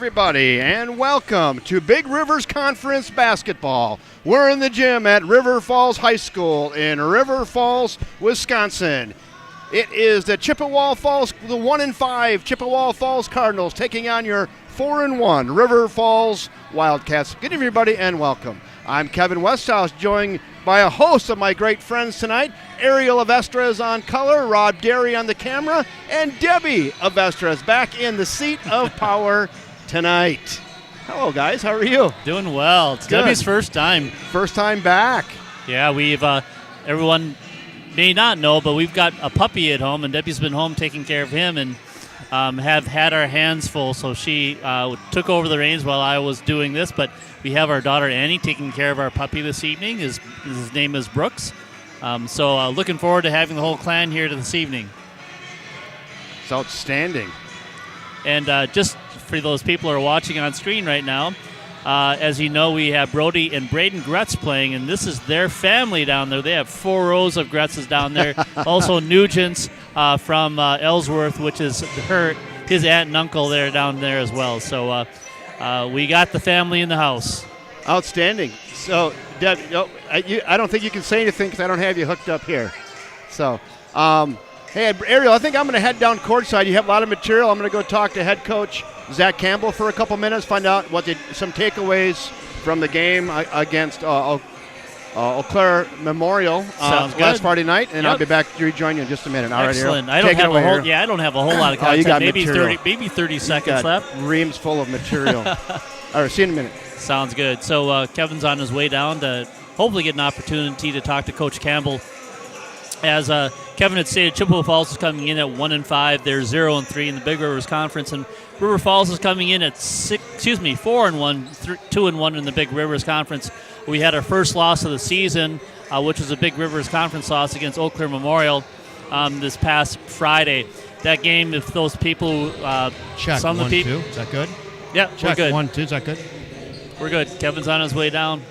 everybody, and welcome to Big Rivers Conference Basketball. We're in the gym at River Falls High School in River Falls, Wisconsin. It is the Chippewa Falls, the 1-5 Chippewa Falls Cardinals taking on your 4-1 River Falls Wildcats. Good evening, everybody, and welcome. I'm Kevin Westhouse, joined by a host of my great friends tonight. Ariel Avestra is on color, Rob Derry on the camera, and Debbie Avestra is back in the seat of power tonight. Hello, guys. How are you? Doing well. It's Good. Debbie's first time. First time back. Yeah, we've everyone may not know, but we've got a puppy at home, and Debbie's been home taking care of him, and have had our hands full. So she took over the reins while I was doing this, but we have our daughter Annie taking care of our puppy this evening. His name is Brooks. So looking forward to having the whole clan here this evening. It's outstanding. And just for those people who are watching on screen right now, as you know, we have Brody and Braden Gretz playing, and this is their family down there. They have 4 rows of Gretzes down there. Also Nugent's from Ellsworth, which is his aunt and uncle there down there as well. So we got the family in the house. Outstanding. So, Deb, I don't think you can say anything because I don't have you hooked up here. So, hey, Ariel, I think I'm going to head down courtside. You have a lot of material. I'm going to go talk to head coach Zach Campbell for a couple minutes, find out some takeaways from the game against Eau Claire Memorial last Friday night, and I'll be back to rejoin you in just a minute. All Excellent. Right, Ariel. I don't have a whole lot of content. You got maybe material. 30 seconds left. Reams full of material. All right, see you in a minute. Sounds good. So Kevin's on his way down to hopefully get an opportunity to talk to Coach Campbell. As Kevin had stated, Chippewa Falls is coming in at 1-5. They're 0-3 in the Big Rivers Conference, and River Falls is coming in at 4-1, 2-1 in the Big Rivers Conference. We had our first loss of the season, which was a Big Rivers Conference loss against Eau Claire Memorial this past Friday. That game, if those people, check some 1, of the people, 2. Is that good? Yeah, Check we're good. 1, 2. Is that good? We're good. Kevin's on his way down.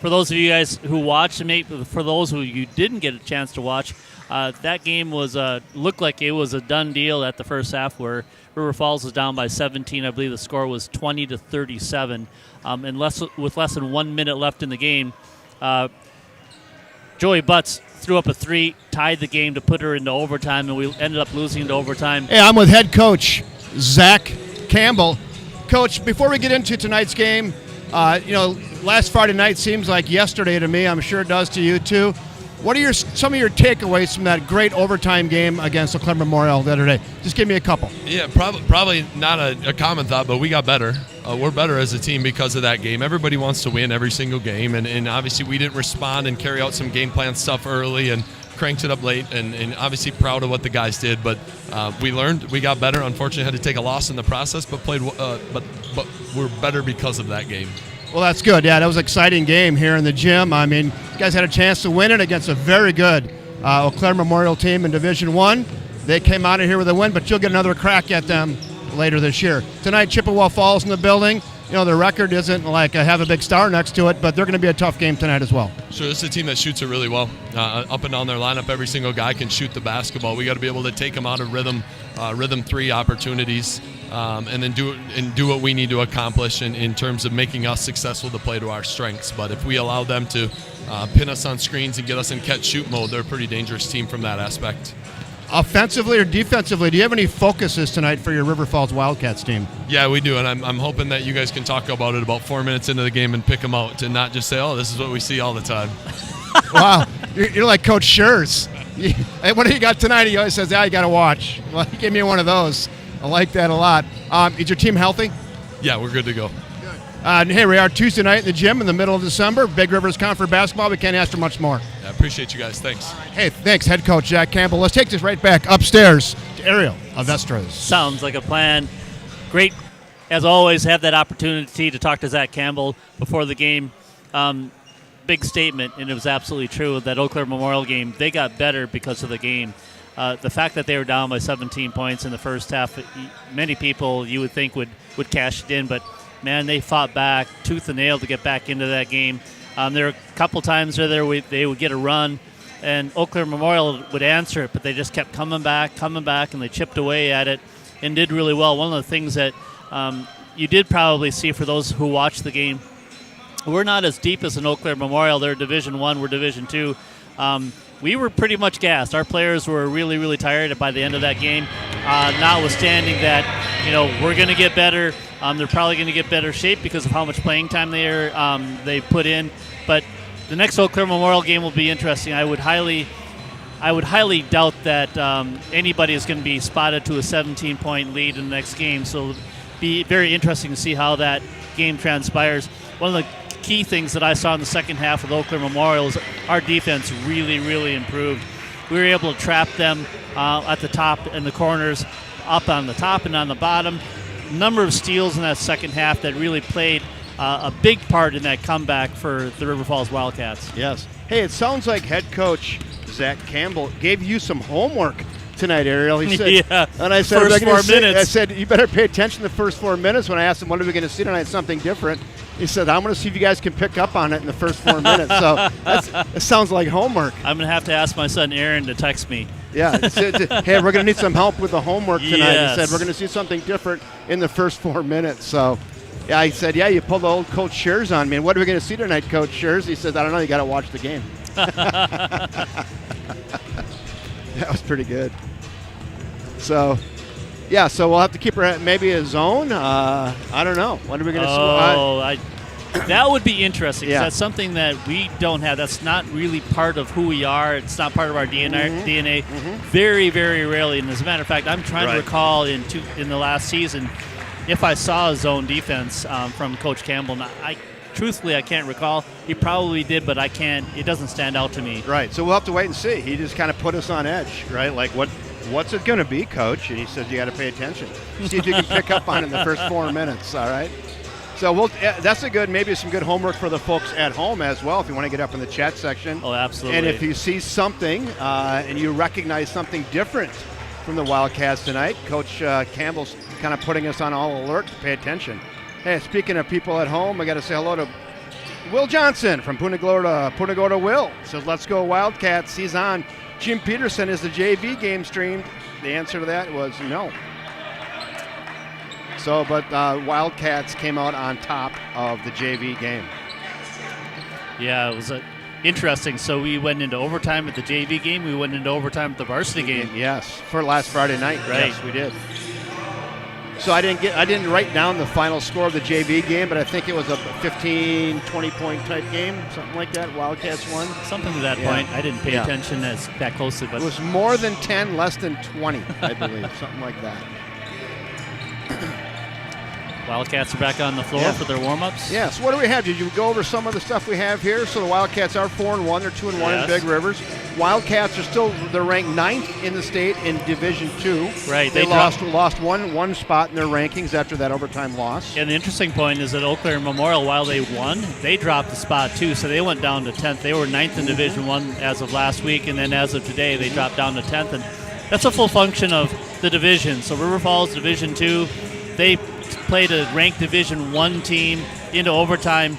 For those of you guys who watched, and maybe for those who you didn't get a chance to watch, that game was looked like it was a done deal at the first half, where River Falls was down by 17. I believe the score was 20-37, and with less than 1 minute left in the game, Joey Butts threw up a 3, tied the game to put her into overtime, and we ended up losing into overtime. Hey, I'm with head coach Zach Campbell. Coach, before we get into tonight's game, last Friday night seems like yesterday to me. I'm sure it does to you too. What are some of your takeaways from that great overtime game against Eau Claire Memorial the other day? Just give me a couple. Yeah, probably not a common thought, but we got better. We're better as a team because of that game. Everybody wants to win every single game, and obviously we didn't respond and carry out some game plan stuff early and cranked it up late, and obviously proud of what the guys did. But we learned, we got better. Unfortunately, had to take a loss in the process, but played. But we're better because of that game. Well, that's good. Yeah, that was an exciting game here in the gym. I mean, you guys had a chance to win it against a very good Eau Claire Memorial team in Division I. They came out of here with a win, but you'll get another crack at them later this year. Tonight, Chippewa Falls in the building. The record isn't like have a big star next to it, but they're going to be a tough game tonight as well. Sure, this is a team that shoots it really well. Up and down their lineup, every single guy can shoot the basketball. We got to be able to take them out of rhythm 3 opportunities, and then do what we need to accomplish in terms of making us successful to play to our strengths. But if we allow them to pin us on screens and get us in catch-shoot mode, they're a pretty dangerous team from that aspect. Offensively or defensively, do you have any focuses tonight for your River Falls Wildcats team? Yeah, we do, and I'm hoping that you guys can talk about it about 4 minutes into the game and pick them out, and not just say, oh, this is what we see all the time. Wow, you're like Coach Schurz. What do you got tonight? He always says, you got to watch. Well, he gave me one of those. I like that a lot. Is your team healthy? Yeah, we're good to go. Here we are Tuesday night in the gym in the middle of December. Big Rivers Conference basketball. We can't ask for much more. Yeah, appreciate you guys. Thanks. Hey, thanks, head coach Jack Campbell. Let's take this right back upstairs to Ariel Avestra. Sounds like a plan. Great, as always, have that opportunity to talk to Zach Campbell before the game. Big statement, and it was absolutely true. That Eau Claire Memorial game, they got better because of the game. The fact that they were down by 17 points in the first half, many people you would think would cash it in, but man, they fought back tooth and nail to get back into that game. There were a couple times where they would get a run, and Eau Claire Memorial would answer it, but they just kept coming back, and they chipped away at it and did really well. One of the things that you did probably see, for those who watched the game, we're not as deep as an Eau Claire Memorial. They're Division I, we're Division II. We were pretty much gassed. Our players were really, really tired by the end of that game, notwithstanding that, we're going to get better. They're probably going to get better shape because of how much playing time they put in. But the next Eau Claire Memorial game will be interesting. I would highly doubt that anybody is going to be spotted to a 17-point lead in the next game. So it'll be very interesting to see how that game transpires. One of the key things that I saw in the second half of Eau Claire Memorial is our defense really, really improved. We were able to trap them at the top and the corners, up on the top and on the bottom. Number of steals in that second half that really played a big part in that comeback for the River Falls Wildcats. Yes. Hey, it sounds like head coach Zach Campbell gave you some homework tonight, Ariel. He said, yeah. And I said, first 4 minutes. I said, you better pay attention to the first 4 minutes. When I asked him, what are we going to see tonight, something different, he said, I'm going to see if you guys can pick up on it in the first 4 minutes. So that sounds like homework. I'm going to have to ask my son Aaron to text me. Yeah. He said, hey, we're going to need some help with the homework tonight. Yes. He said, we're going to see something different in the first 4 minutes. So, yeah, I said, yeah, you pulled the old Coach Shears on me. And what are we going to see tonight, Coach Shears? He says, I don't know. You got to watch the game. That was pretty good. So, yeah, so we'll have to keep her maybe a zone. I don't know. What are we going to see? That would be interesting. Yeah. That's something that we don't have. That's not really part of who we are. It's not part of our DNA. Very, very rarely. And as a matter of fact, I'm trying to recall in the last season if I saw a zone defense from Coach Campbell. Truthfully, I can't recall. He probably did, but I can't. It doesn't stand out to me. Right. So we'll have to wait and see. He just kind of put us on edge, right? Like, what's it going to be, Coach? And he says you got to pay attention. See if you can pick up on it in the first 4 minutes. All right. So that's maybe some good homework for the folks at home as well, if you want to get up in the chat section. Oh, absolutely. And if you see something and you recognize something different from the Wildcats tonight, Coach Campbell's kind of putting us on all alert to pay attention. Hey, speaking of people at home, I got to say hello to Will Johnson from Punta Gorda. Will says, let's go Wildcats. He's on. Jim Peterson, is the JV game streamed? The answer to that was no. So, but Wildcats came out on top of the JV game. Yeah, it was interesting. So we went into overtime at the JV game. We went into overtime at the varsity game. Yes, for last Friday night. Right. Yes, we did. So I didn't write down the final score of the JV game, but I think it was a 15, 20-point type game, something like that. Wildcats won. Something to that point. I didn't pay attention that closely. But it was more than 10, less than 20, I believe, something like that. Wildcats are back on the floor for their warm-ups. Yeah, so what do we have? Did you go over some of the stuff we have here? So the Wildcats are 4-1. They're 2-1 in Big Rivers. Wildcats are they're ranked 9th in the state in Division II. Right. They lost one spot in their rankings after that overtime loss. And the interesting point is that Eau Claire Memorial, while they won, they dropped the spot too, so they went down to 10th. They were 9th in Division I as of last week, and then as of today, they dropped down to 10th. And that's a full function of the division. So River Falls, Division II, they played a ranked Division I team into overtime.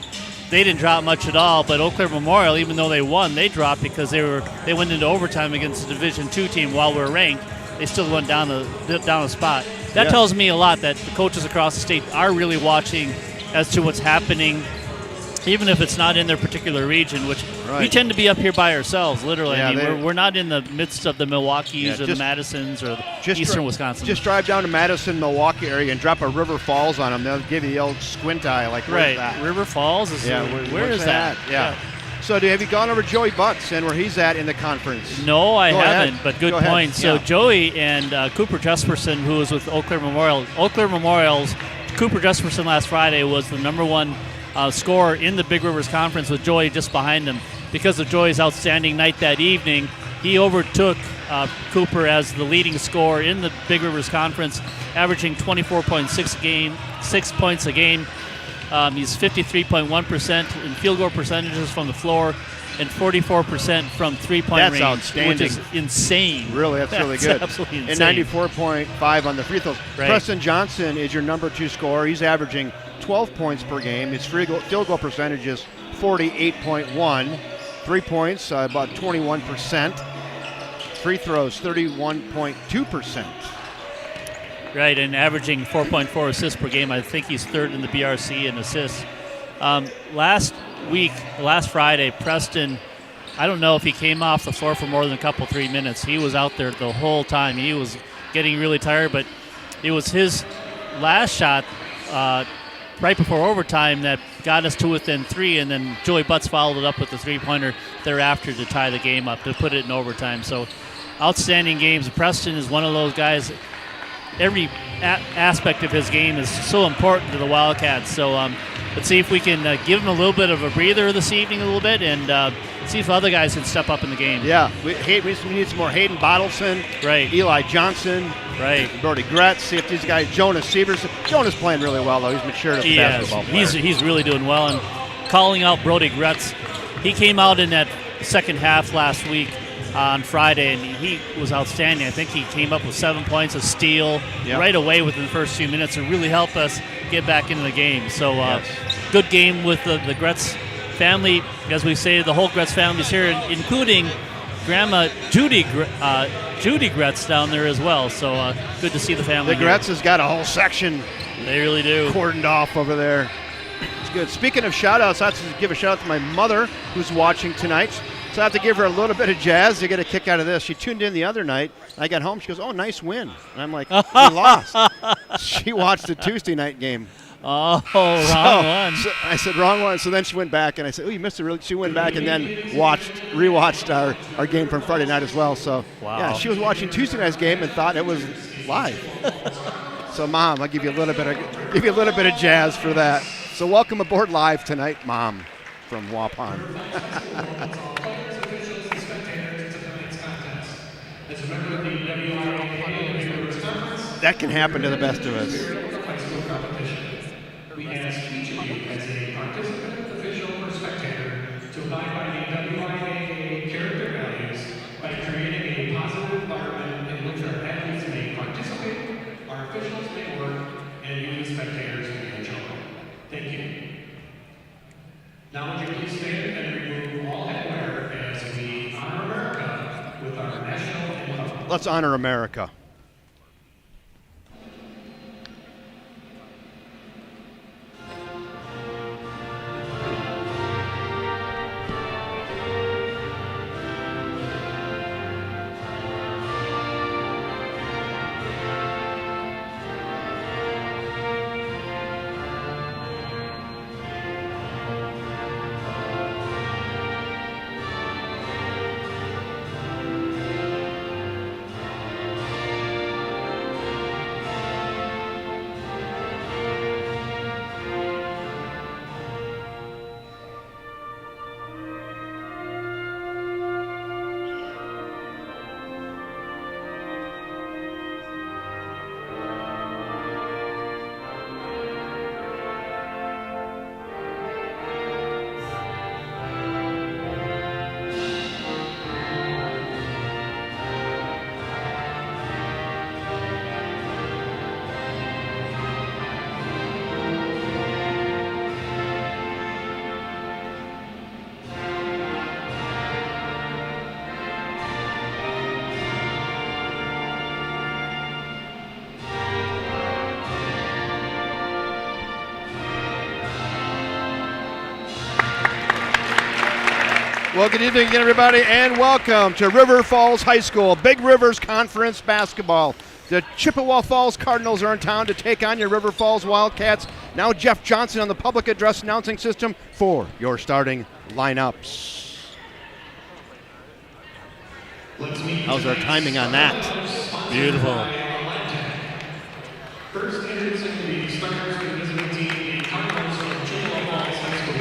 They didn't drop much at all, but Eau Claire Memorial, even though they won, they dropped because they went into overtime against the Division II team while we were ranked. They still went down a spot. That tells me a lot that the coaches across the state are really watching as to what's happening, even if it's not in their particular region, which we tend to be up here by ourselves, literally. Yeah, I mean, we're not in the midst of the Milwaukees or the Madisons or Eastern Wisconsin. Just drive down to Madison, Milwaukee area and drop a River Falls on them. They'll give you the old squint eye, like, where's that? River Falls? Where is that? Yeah. So have you gone over Joey Butts and where he's at in the conference? No, I haven't, but good point. Yeah. So Joey and Cooper Jesperson, who was with Eau Claire Memorial. Eau Claire Memorial's Cooper Jesperson last Friday was the number one scorer in the Big Rivers Conference, with Joey just behind him. Because of Joey's outstanding night that evening, he overtook Cooper as the leading scorer in the Big Rivers Conference, averaging 24.6 a game, 6 points a game. He's 53.1% in field goal percentages from the floor and 44% from three-point range. That's outstanding. Which is insane. Really, that's really good. Absolutely insane. And 94.5 on the free throws. Right. Preston Johnson is your number 2 scorer. He's averaging 12 points per game. His field goal percentage is 48.1. 3 points, about 21%. Free throws, 31.2%. Right, and averaging 4.4 assists per game. I think he's third in the BRC in assists. Last Friday, Preston, I don't know if he came off the floor for more than a 3 minutes. He was out there the whole time. He was getting really tired, but it was his last shot right before overtime that got us to within 3, and then Joey Butts followed it up with the three-pointer thereafter to tie the game up, to put it in overtime. So outstanding games. Preston is one of those guys. Every aspect of his game is so important to the Wildcats. So let's see if we can give him a little bit of a breather this evening a little bit, and see if other guys can step up in the game. Yeah, we need some more Hayden Bottleson, right? Eli Johnson, right? Brody Gretz. See if these guys, Jonas Severson. Jonas playing really well, though. He's matured as a basketball player. He's really doing well. And calling out Brody Gretz, he came out in that second half last week on Friday, and he was outstanding. I think he came up with 7 points, a steal right away within the first few minutes, and really helped us get back into the game. So good game with the Gretz family. As we say, the whole Gretz family is here, including Grandma Judy Gretz down there as well. So good to see the family. The Gretz has got a whole section. They really do. Cordoned off over there. It's good. Speaking of shout-outs, I have to give a shout-out to my mother who's watching tonight. So I have to give her a little bit of jazz to get a kick out of this. She tuned in the other night. I got home. She goes, "Oh, nice win." And I'm like, "We lost." She watched the Tuesday night game. Oh, wrong one. So I said, wrong one. So then she went back, and I said, "Oh, you missed it." Really. She went back and then rewatched our game from Friday night as well. So yeah, she was watching Tuesday night's game and thought it was live. So, Mom, I'll give you a little bit of jazz for that. So welcome aboard live tonight, Mom, from Waupun. That can happen to the best of us. We ask each of you as a participant, official, or spectator to abide by the WIAA character values by creating a positive environment in which our athletes may participate, our officials may work, and you, the spectators, may enjoy. Thank you. Now would you please stand and remove all headwear as we honor America with our national anthem. Let's honor America. Well, good evening again, everybody, and welcome to River Falls High School, Big Rivers Conference basketball. The Chippewa Falls Cardinals are in town to take on your River Falls Wildcats. Now Jeff Johnson on the public address announcing system for your starting lineups. How's our timing on that? Beautiful. First introducing the starters for the visiting team, the Cardinals from Chippewa Falls High School.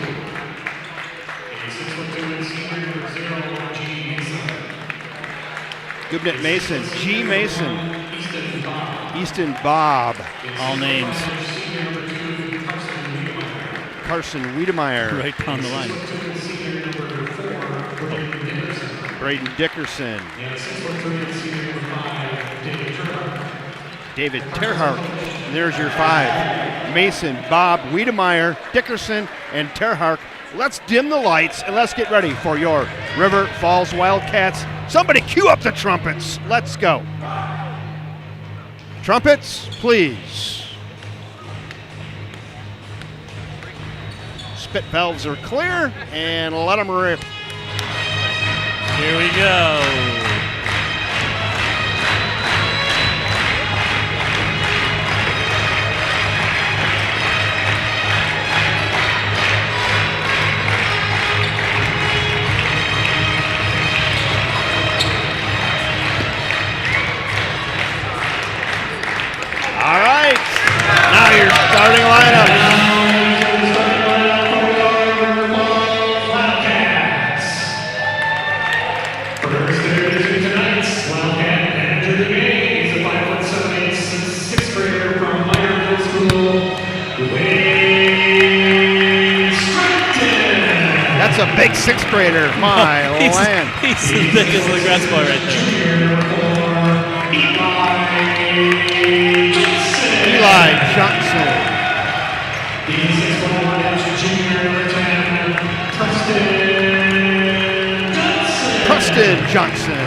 A 6'2" senior number 0, G. Mason. Goodnight Mason, G. Mason, Easton Bob. All names. Carson Wiedemeyer. Right down the line. Braden Dickerson. David Terhart. And there's your five. Mason, Bob, Wiedemeyer, Dickerson, and Terhart. Let's dim the lights and let's get ready for your River Falls Wildcats. Somebody cue up the trumpets. Let's go. Trumpets, please. Spit valves are clear, and let them rip. Here we go. All right, now your starting lineup. Wildcats. First introducing tonight's Wildcat manager of the game is a 5'7", sixth grader from Meyer Middle School, Wayne Stratton. That's a big sixth grader. My land. He's as big as the grass boy right there. Eli Johnson. Preston Johnson.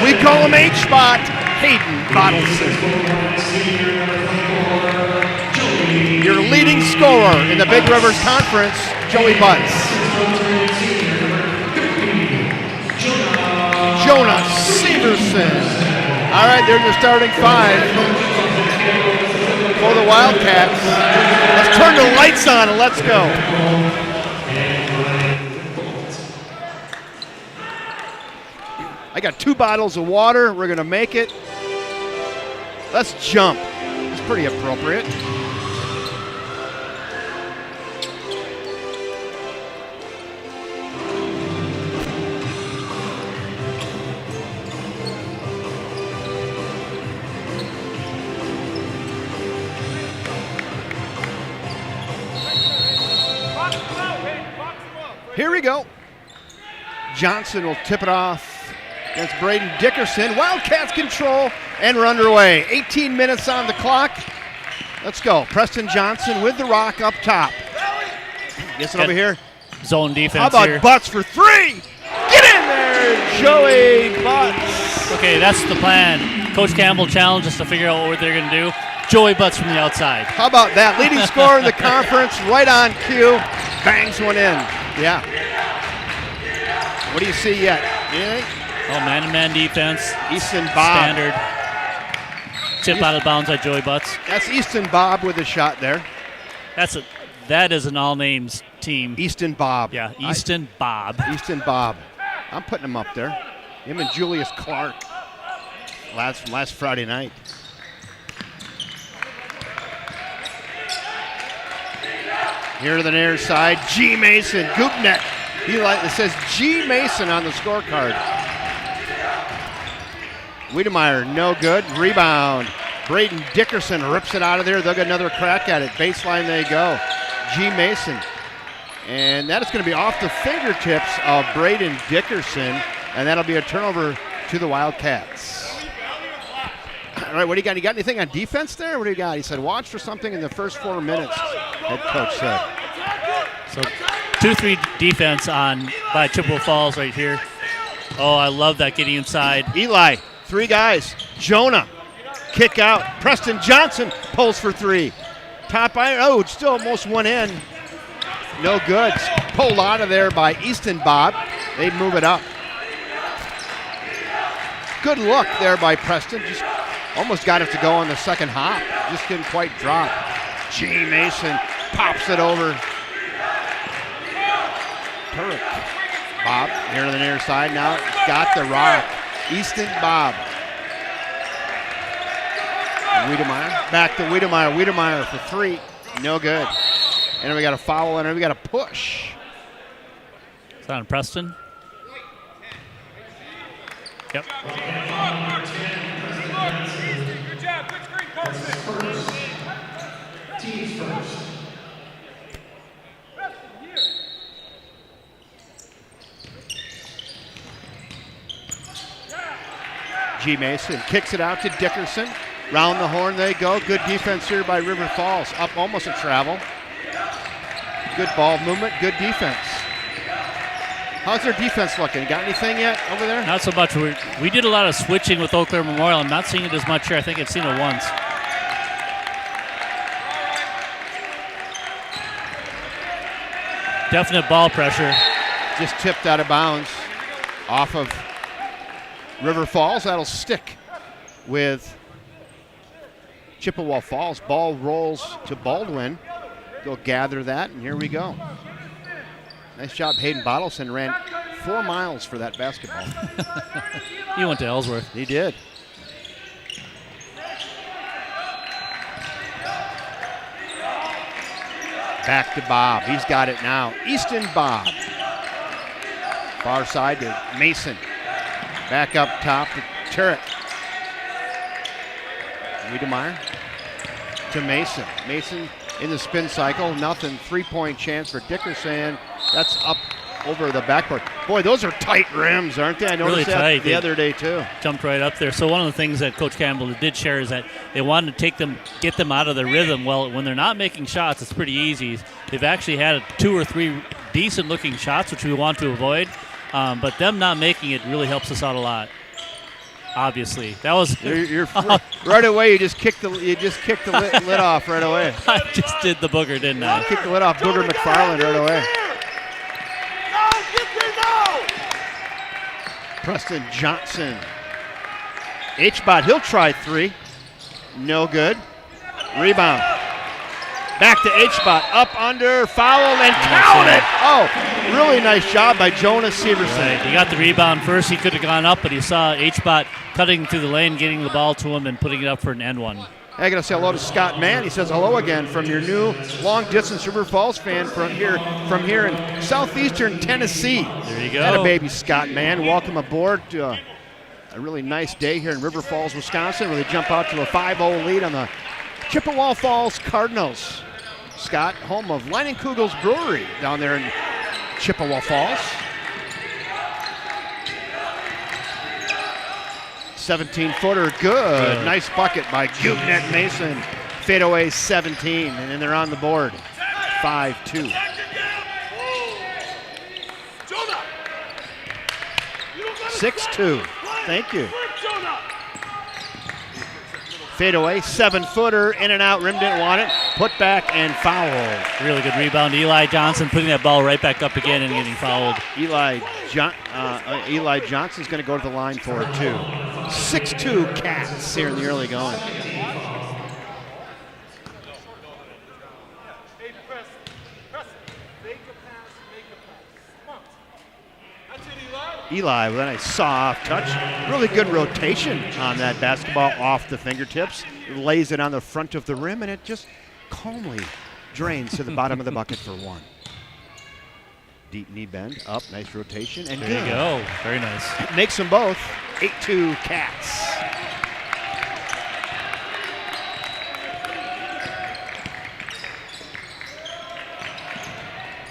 We call him H-Spot. Hayden Bottleson. Your leading scorer in the Big Rivers Conference, Joey Butts. Jonah Severson. All right, there's your starting five for the Wildcats. Let's turn the lights on and let's go. I got 2 bottles of water. We're going to make it. Let's jump. It's pretty appropriate. Here we go. Johnson will tip it off against Braden Dickerson. Wildcats control, and we're underway. 18 minutes on the clock. Let's go. Preston Johnson with the rock up top. Gets it over here. Zone defense. How about here. Butts for 3? Get in there, Joey Butts. Okay, that's the plan. Coach Campbell challenged us to figure out what they're going to do. Joey Butts from the outside. How about that? Leading scorer in the conference, right on cue. Bangs one in. Yeah. What do you see yet? Anything? Oh, man-to-man defense. Easton Bob. Standard. Tip out of bounds by Joey Butts. That's Easton Bob with a shot there. That is an all-names team. Easton Bob. Yeah, Easton Bob. Easton Bob. I'm putting him up there. Him and Julius Clark. Last Friday night. Here to the near side, G. Mason, Goopnet. It says G. Mason on the scorecard. Wiedemeyer, no good. Rebound. Braden Dickerson rips it out of there. They'll get another crack at it. Baseline they go. G. Mason. And that is going to be off the fingertips of Braden Dickerson, and that'll be a turnover to the Wildcats. All right, what do you got? You got anything on defense there? What do you got? He said, watch for something in the first 4 minutes, head coach said. So 2-3 defense by Chippewa Falls right here. Oh, I love that getting inside. Eli, 3 guys. Jonah, kick out. Preston Johnson pulls for 3. Top iron. Oh, it's still almost one in. No good. Pulled out of there by Easton Bob. They move it up. Good look there by Preston. Just almost got it to go on the second hop. Just didn't quite drop. G. Mason pops it over. Turek. Bob here to the near side now. Got the rock. Easton Bob. Wiedemeyer. Back to Wiedemeyer. Wiedemeyer for 3. No good. And then we got a foul and then we got a push. Is that on Preston? Yep. Good job. Good screen, coach. Teams first. G. Mason kicks it out to Dickerson. Round the horn they go. Good defense here by River Falls. Up almost a travel. Good ball movement, good defense. How's their defense looking? Got anything yet over there? Not so much. We did a lot of switching with Eau Claire Memorial. I'm not seeing it as much here. I think I've seen it once. Definite ball pressure. Just tipped out of bounds off of River Falls. That'll stick with Chippewa Falls. Ball rolls to Baldwin. They'll gather that, and here we go. Nice job. Hayden Bottleson ran 4 miles for that basketball. He went to Ellsworth. He did. Back to Bob. He's got it now. Easton Bob. Far side to Mason. Back up top to Turek. Wiedemeyer to Mason. Mason in the spin cycle. Nothing. 3-point chance for Dickerson. That's up over the backboard. Boy, those are tight rims, aren't they? I noticed Really that tight. the other day, too. Jumped right up there. So one of the things that Coach Campbell did share is that they wanted to get them out of their rhythm. Well, when they're not making shots, it's pretty easy. They've actually had 2 or 3 decent-looking shots, which we want to avoid. But them not making it really helps us out a lot. Obviously, that was. You're right away. You just kicked the lid off right away. I just did the booger, didn't I? Kicked the lid off Booger McFarland right away. Preston Johnson. H-Bot, he'll try 3. No good. Rebound. Back to H-Bot. Up under, foul, and count it. Oh, really nice job by Jonas Severson. Right. He got the rebound first. He could have gone up, but he saw H-Bot cutting through the lane, getting the ball to him, and putting it up for an end one. I got to say hello to Scott Mann. He says hello again from your new long-distance River Falls fan from here in southeastern Tennessee. There you go. Had a baby, Scott Mann. Welcome aboard to a really nice day here in River Falls, Wisconsin, where they jump out to a 5-0 lead on the Chippewa Falls Cardinals. Scott, home of Leinenkugel's Brewery down there in Chippewa Falls. 17-footer, good. Nice bucket by Gugnet Mason. Fadeaway 17, and then they're on the board. 5-2. Six 2. Thank you. Fadeaway, 7-footer, in and out, rim didn't want it. Put back and foul. Really good rebound. Eli Johnson putting that ball right back up again and getting fouled. Eli Johnson's going to go to the line for 2. 6-2 Cats here in the early going. Eli with a nice soft touch. Really good rotation on that basketball off the fingertips. Lays it on the front of the rim, and it just calmly drains to the bottom of the bucket for 1. Deep knee bend, up, nice rotation, and There you go. Very nice. makes them both 8-2 Cats.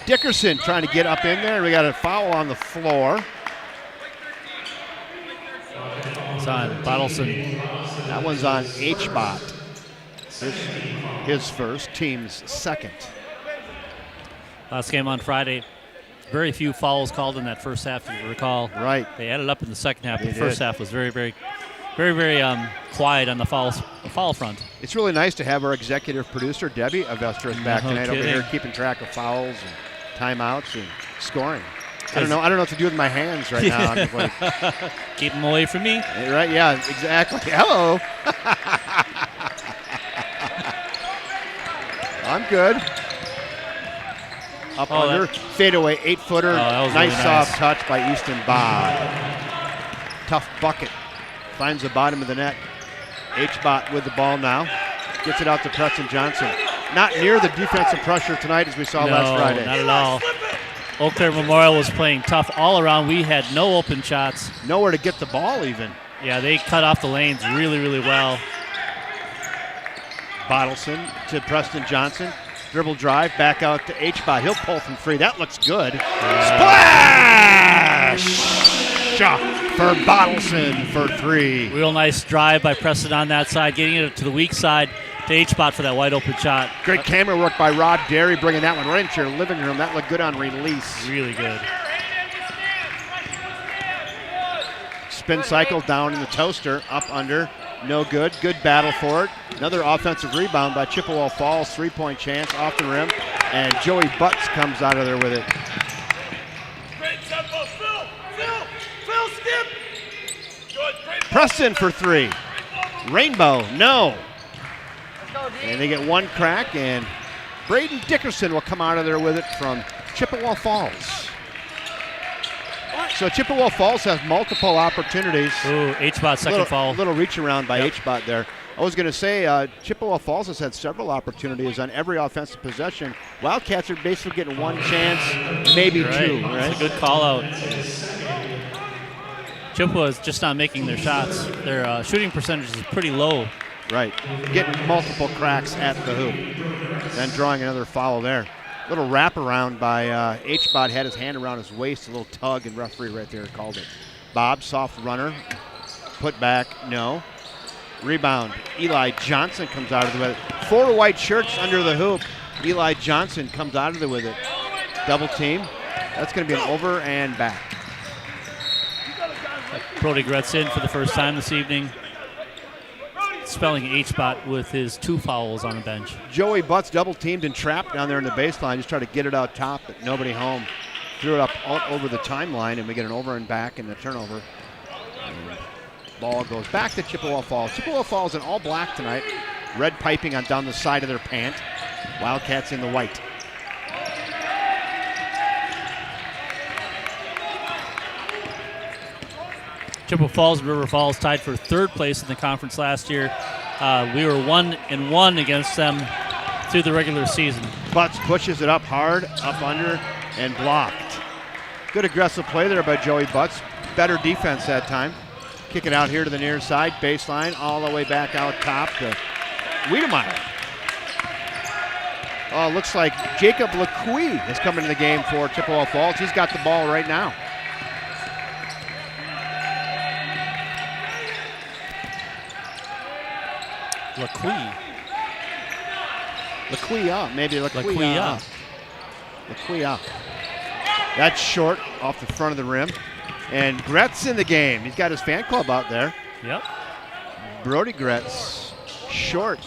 Dickerson trying to get up in there. We got a foul on the floor. It's on Bottleson. That one's on H-Bot. His first, team's second. Last game on Friday. Very few fouls called in that first half, if you recall. Right. They added up in the second half. They The first did. half was very quiet on the foul front. It's really nice to have our executive producer, Debbie Avestris, back No tonight over kidding. here keeping track of fouls and timeouts and scoring. I don't know what to do with my hands right now. I'm just like, Keep them away from me. right? Yeah, exactly. Hello. I'm good. Up under, fadeaway, 8-footer. that was Nice really soft nice. touch by Easton Bob. Tough bucket. Finds the bottom of the net. H-Bot with the ball now. Gets it out to Preston Johnson. Not near the defensive pressure tonight as we saw last Friday. Not at all. Eau Claire Memorial was playing tough all around. We had no open shots. Nowhere to get the ball even. Yeah, they cut off the lanes really, really well. Bottleson to Preston Johnson. Dribble drive, back out to H-Bot. He'll pull from 3. That looks good. Splash! For Bottleson for 3. Real nice drive by Preston on that side, getting it to the weak side to H-Bot for that wide open shot. Great camera work by Rod Derry, bringing that one right into your living room. That looked good on release. Really good. Spin cycle down in the toaster, up under, no good. Good battle for it. Another offensive rebound by Chippewa Falls, 3-point chance off the rim, and Joey Butts comes out of there with it. Preston for 3. Rainbow, no. And they get one crack, and Braden Dickerson will come out of there with it from Chippewa Falls. So Chippewa Falls has multiple opportunities. Ooh, H-Bot second foul. Little reach around by H-Bot there. I was going to say Chippewa Falls has had several opportunities on every offensive possession. Wildcats are basically getting one chance, maybe two. Right? That's a good call out. Chippewa is just not making their shots. Their shooting percentage is pretty low. Right. Getting multiple cracks at the hoop. Then drawing another foul there. Little wraparound by H-Bot, had his hand around his waist, a little tug, and referee right there called it. Bob, soft runner. Put back, no. Rebound. Eli Johnson comes out of the with it. 4 white shirts under the hoop. Eli Johnson comes out of there with it. Double team. That's going to be an over and back. Brody Gretz in for the first time this evening. Spelling H-Bot with his 2 fouls on the bench. Joey Butts double teamed and trapped down there in the baseline. Just tried to get it out top, but nobody home. Threw it up out over the timeline, and we get an over and back and a turnover. And ball goes back to Chippewa Falls. Chippewa Falls in all black tonight. Red piping on down the side of their pant. Wildcats in the white. Chippewa Falls and River Falls tied for 3rd place in the conference last year. We were 1-1 against them through the regular season. Butts pushes it up hard, up under, and blocked. Good aggressive play there by Joey Butts. Better defense that time. Kick it out here to the near side, baseline, all the way back out top to Wiedemeyer. Oh, looks like Jacob LeQuee has come into the game for Chippewa Falls. He's got the ball right now. LeQuee. That's short off the front of the rim. And Gretz in the game. He's got his fan club out there. Yep. Brody Gretz, short.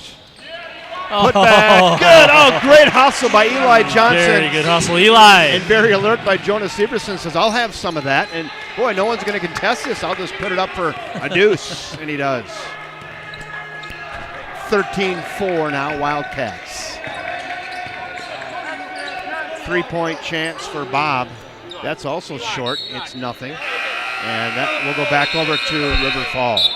Put back, good. Oh, great hustle by Eli Johnson. Very good hustle, Eli. And very alert by Jonas Severson. Says, I'll have some of that. And boy, no one's going to contest this. I'll just put it up for a deuce. And he does. 13-4 now, Wildcats. 3-point chance for Bob. That's also short. It's nothing. And that will go back over to River Falls.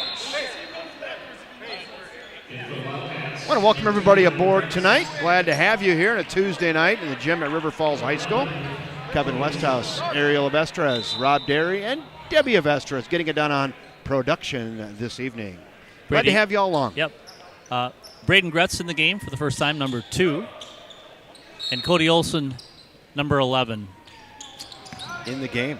I want to welcome everybody aboard tonight. Glad to have you here on a Tuesday night in the gym at River Falls High School. Kevin Westhouse, Ariel Avestras, Rob Derry, and Debbie Avestras getting it done on production this evening. Glad to have you all along. Yep. Braden Gretz in the game for the first time, number 2. And Cody Olson, number 11. In the game.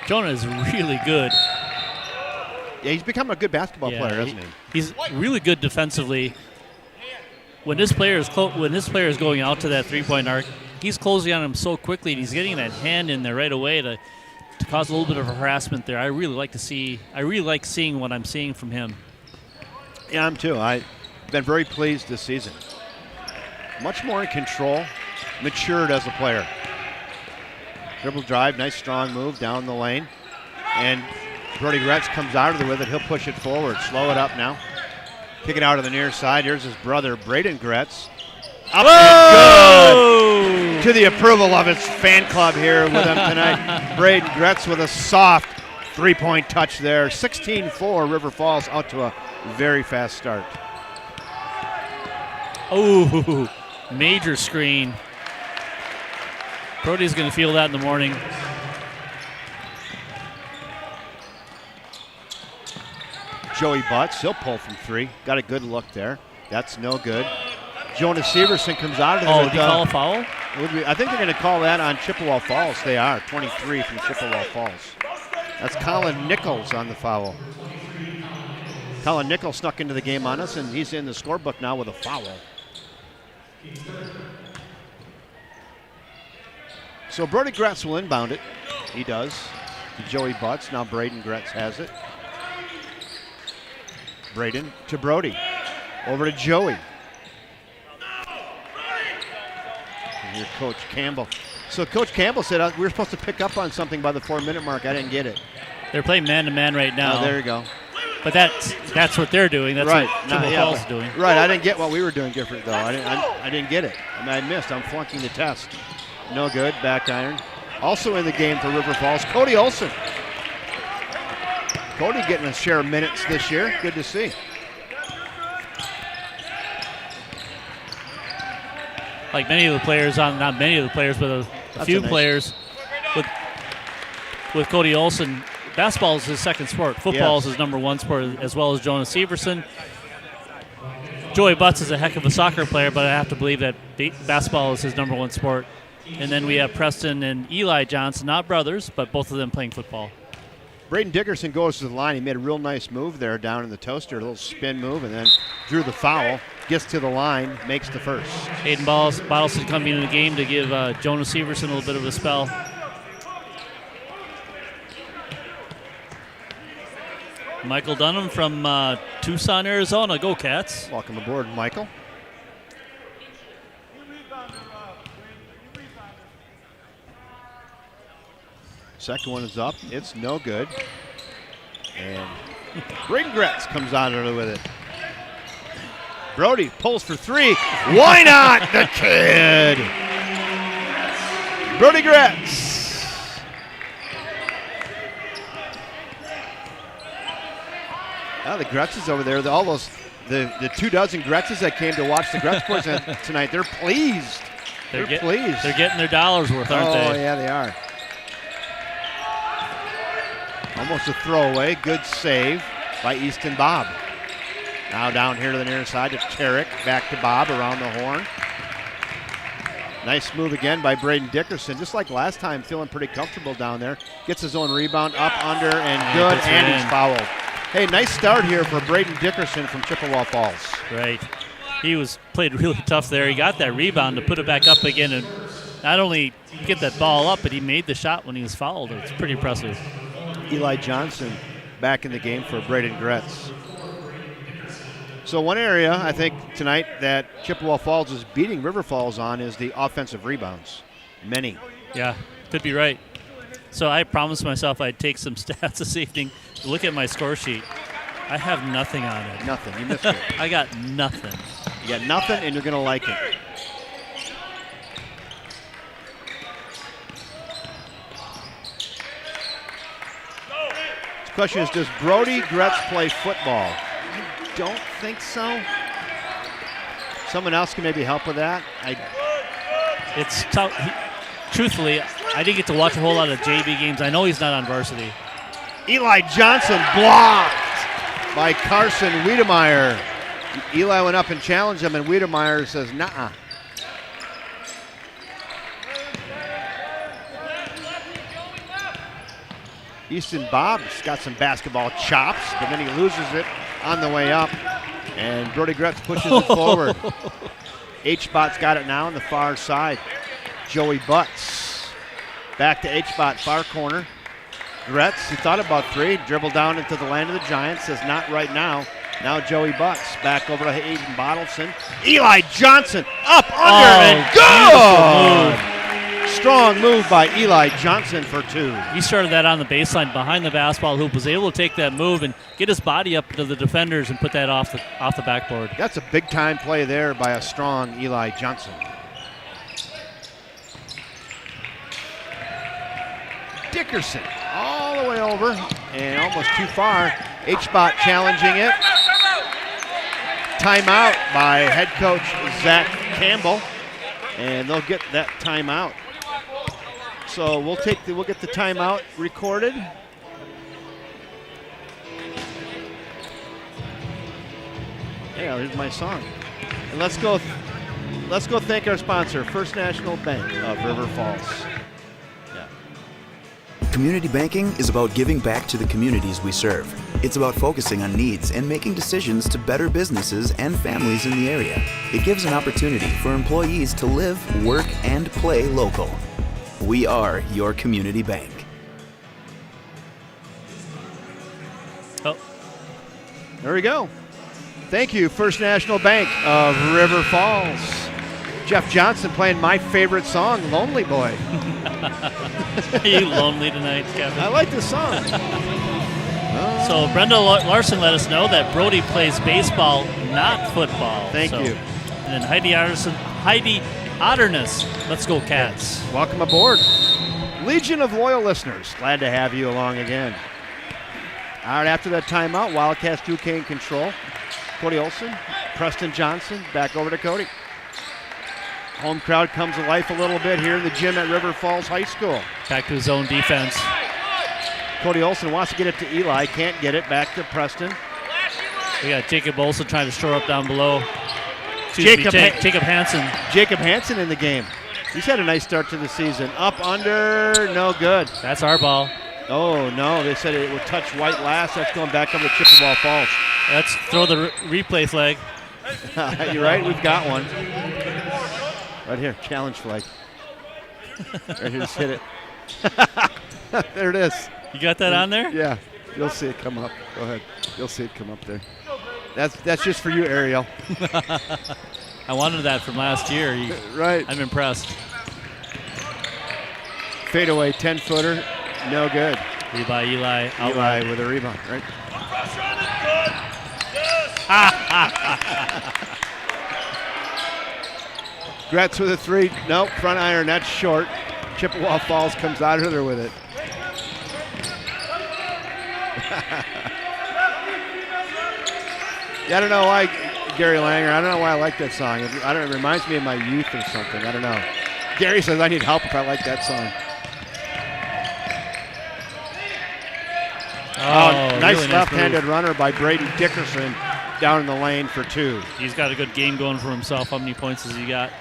Jonah is really good. Yeah, he's become a good basketball player, hasn't he? He's really good defensively. When this player is going out to that 3-point arc, he's closing on him so quickly, and he's getting that hand in there right away to cause a little bit of harassment there. I really like seeing what I'm seeing from him. Yeah, I'm too. I've been very pleased this season. Much more in control, matured as a player. Dribble drive, nice strong move down the lane. And Brody Gretz comes out of there with it. He'll push it forward, slow it up now. Kick it out to the near side. Here's his brother, Braden Gretz. Up and good! To the approval of his fan club here with him tonight. Braden Gretz with a soft 3-point touch there. 16-4, River Falls out to a very fast start. Oh, major screen. Brody's going to feel that in the morning. Joey Butts, he'll pull from 3. Got a good look there. That's no good. Jonas Severson comes out of there. Oh, did he call a foul? I think they're going to call that on Chippewa Falls. They are. 23 from Chippewa Falls. That's Colin Nichols on the foul. Colin Nichols snuck into the game on us, and he's in the scorebook now with a foul. So Brody Gretz will inbound it. He does. To Joey Butts. Now Braden Gretz has it. Braden to Brody. Over to Joey. And here's Coach Campbell. So Coach Campbell said we were supposed to pick up on something by the 4-minute mark. I didn't get it. They're playing man-to-man right now. Oh, there you go. But that's what they're doing. That's right. what Chippewa Falls is doing. Right. I didn't get what we were doing different, though. I didn't get it. I mean, I missed. I'm flunking the test. No good. Back iron. Also in the game for River Falls, Cody Olson. Cody getting a share of minutes this year. Good to see. Like many of the players not many of the players, but a few players with Cody Olson, basketball is his second sport. Football is his number one sport, as well as Jonas Severson. Joey Butts is a heck of a soccer player, but I have to believe that basketball is his number one sport. And then we have Preston and Eli Johnson, not brothers, but both of them playing football. Braden Dickerson goes to the line. He made a real nice move there down in the toaster, a little spin move, and then drew the foul. Gets to the line, makes the first. Aiden Bottleson coming into the game to give Jonas Severson a little bit of a spell. Michael Dunham from Tucson, Arizona. Go Cats. Welcome aboard, Michael. Second one is up. It's no good. And Braden Gretz comes out of it with it. Brody pulls for three. Why not? The kid. Brody Gretz. Oh, the Gretzes over there. All those, the 24 Gretzes that came to watch the Gretz boys tonight, they're pleased. They're pleased. They're getting their dollars worth, aren't they? Oh, yeah, they are. Almost a throwaway. Good save by Easton Bob. Now down here to the near side to Tarek. Back to Bob around the horn. Nice move again by Braden Dickerson. Just like last time, feeling pretty comfortable down there. Gets his own rebound up, under, and good, and he's fouled. Hey, nice start here for Braden Dickerson from Chippewa Falls. Right. He played really tough there. He got that rebound to put it back up again and not only get that ball up, but he made the shot when he was fouled. It's pretty impressive. Eli Johnson back in the game for Braden Gretz. So one area I think tonight that Chippewa Falls is beating River Falls on is the offensive rebounds. Many. Yeah, could be right. So I promised myself I'd take some stats this evening to look at my score sheet. I have nothing on it. Nothing. You missed it. I got nothing. You got nothing, and you're going to like it. The question is, does Brody Gretz play football? I don't think so. Someone else can maybe help with that. It's tough. Truthfully, I didn't get to watch a whole lot of JV games. I know he's not on varsity. Eli Johnson blocked by Carson Wiedemeyer. Eli went up and challenged him, and Wiedemeyer says, nah. Easton Bob's got some basketball chops, but then he loses it on the way up, and Brody Gretz pushes it forward. H-Bot's got it now on the far side. Joey Butts back to H-Bot, far corner. Gretz, he thought about three, dribbled down into the land of the Giants, says not right now. Now Joey Butts back over to Aiden Bottleson. Eli Johnson up, under, and good! Strong move by Eli Johnson for two. He started that on the baseline behind the basketball hoop, was able to take that move and get his body up to the defenders and put that off the backboard. That's a big-time play there by a strong Eli Johnson. Dickerson all the way over and almost too far. H-Bot challenging it. Timeout by head coach Zach Campbell, and they'll get that timeout. So we'll get the timeout recorded. Yeah, here's my song. And let's go thank our sponsor, First National Bank of River Falls. Community banking is about giving back to the communities we serve. It's about focusing on needs and making decisions to better businesses and families in the area. It gives an opportunity for employees to live, work, and play local. We are your community bank. Oh, There we go. Thank you, First National Bank of River Falls. Jeff Johnson playing my favorite song, Lonely Boy. are you lonely tonight, Kevin? I like this song. So Brenda Larson let us know that Brody plays baseball, not football. Thank you. And then Heidi Otterness, let's go Cats. Welcome aboard. Legion of loyal listeners. Glad to have you along again. All right, after that timeout, Wildcats 2K in control. Cody Olson, Preston Johnson, back over to Cody. Home crowd comes to life a little bit here in the gym at River Falls High School. Back to his own defense. Cody Olson wants to get it to Eli, can't get it, back to Preston. We got Jacob Olson trying to shore up down below. Jacob Hansen. Jacob Hansen in the game. He's had a nice start to the season. Up, under, no good. That's our ball. Oh, no, they said it would touch white last. That's going back over to Chippewa Falls. Let's throw the replay flag. You're right, we've got one. Right here, challenge flag. Right here, just hit it. There it is. You got that on there? Yeah, you'll see it come up. Go ahead. You'll see it come up there. That's just for you, Ariel. I wanted that from last year. Right. I'm impressed. Fadeaway 10-footer, no good. By Eli. Eli with a rebound, right? Gretz with a three. Nope, front iron, that's short. Chippewa Falls comes out of there with it. Yeah, I don't know why, Gary Langer, I don't know why I like that song. It reminds me of my youth or something. I don't know. Gary says I need help if I like that song. Nice really left-handed nice runner by Braden Dickerson down in the lane for two. He's got a good game going for himself. How many points has he got?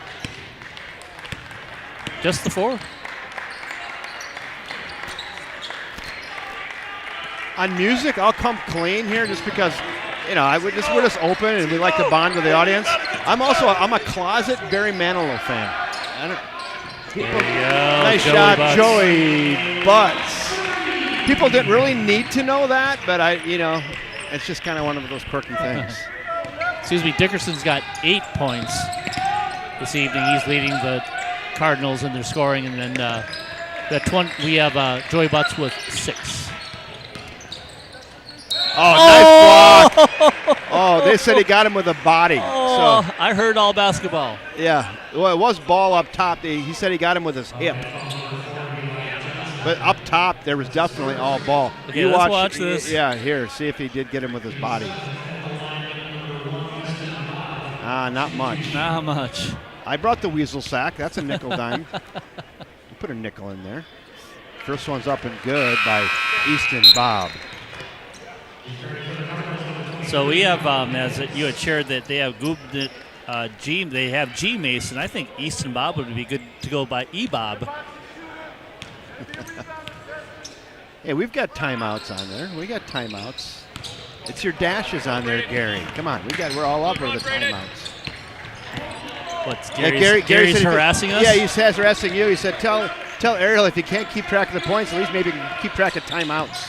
Just the 4. On music, I'll come clean here just because, we're just open and we like to bond with the audience. I'm a closet Barry Manilow fan. Nice Joey shot, Butts. Joey Butts. People didn't really need to know that, but it's just kind of one of those quirky things. Excuse me, Dickerson's got 8 points this evening. He's leading the Cardinals in their scoring, and then we have Joey Butts with 6. Oh, nice block. Oh, they said he got him with a body. Oh, So, I heard all basketball. yeah. Well, it was ball up top. He said he got him with his hip. But up top, there was definitely all ball. Okay, let's watch this. Yeah, here. See if he did get him with his body. Not much. Not much. I brought the weasel sack. That's a nickel dime. We'll put a nickel in there. First one's up and good by Easton Bob. So we have, as you had shared, that they have they have G Mason. I think Easton Bob would be good to go by E-Bob. Hey, we've got timeouts on there. We got timeouts. It's your dashes on there, Gary. Come on, we're all up for the timeouts. What's Gary's said harassing us? Yeah, he says harassing you. He said, tell Ariel if he can't keep track of the points, at least maybe he can keep track of timeouts.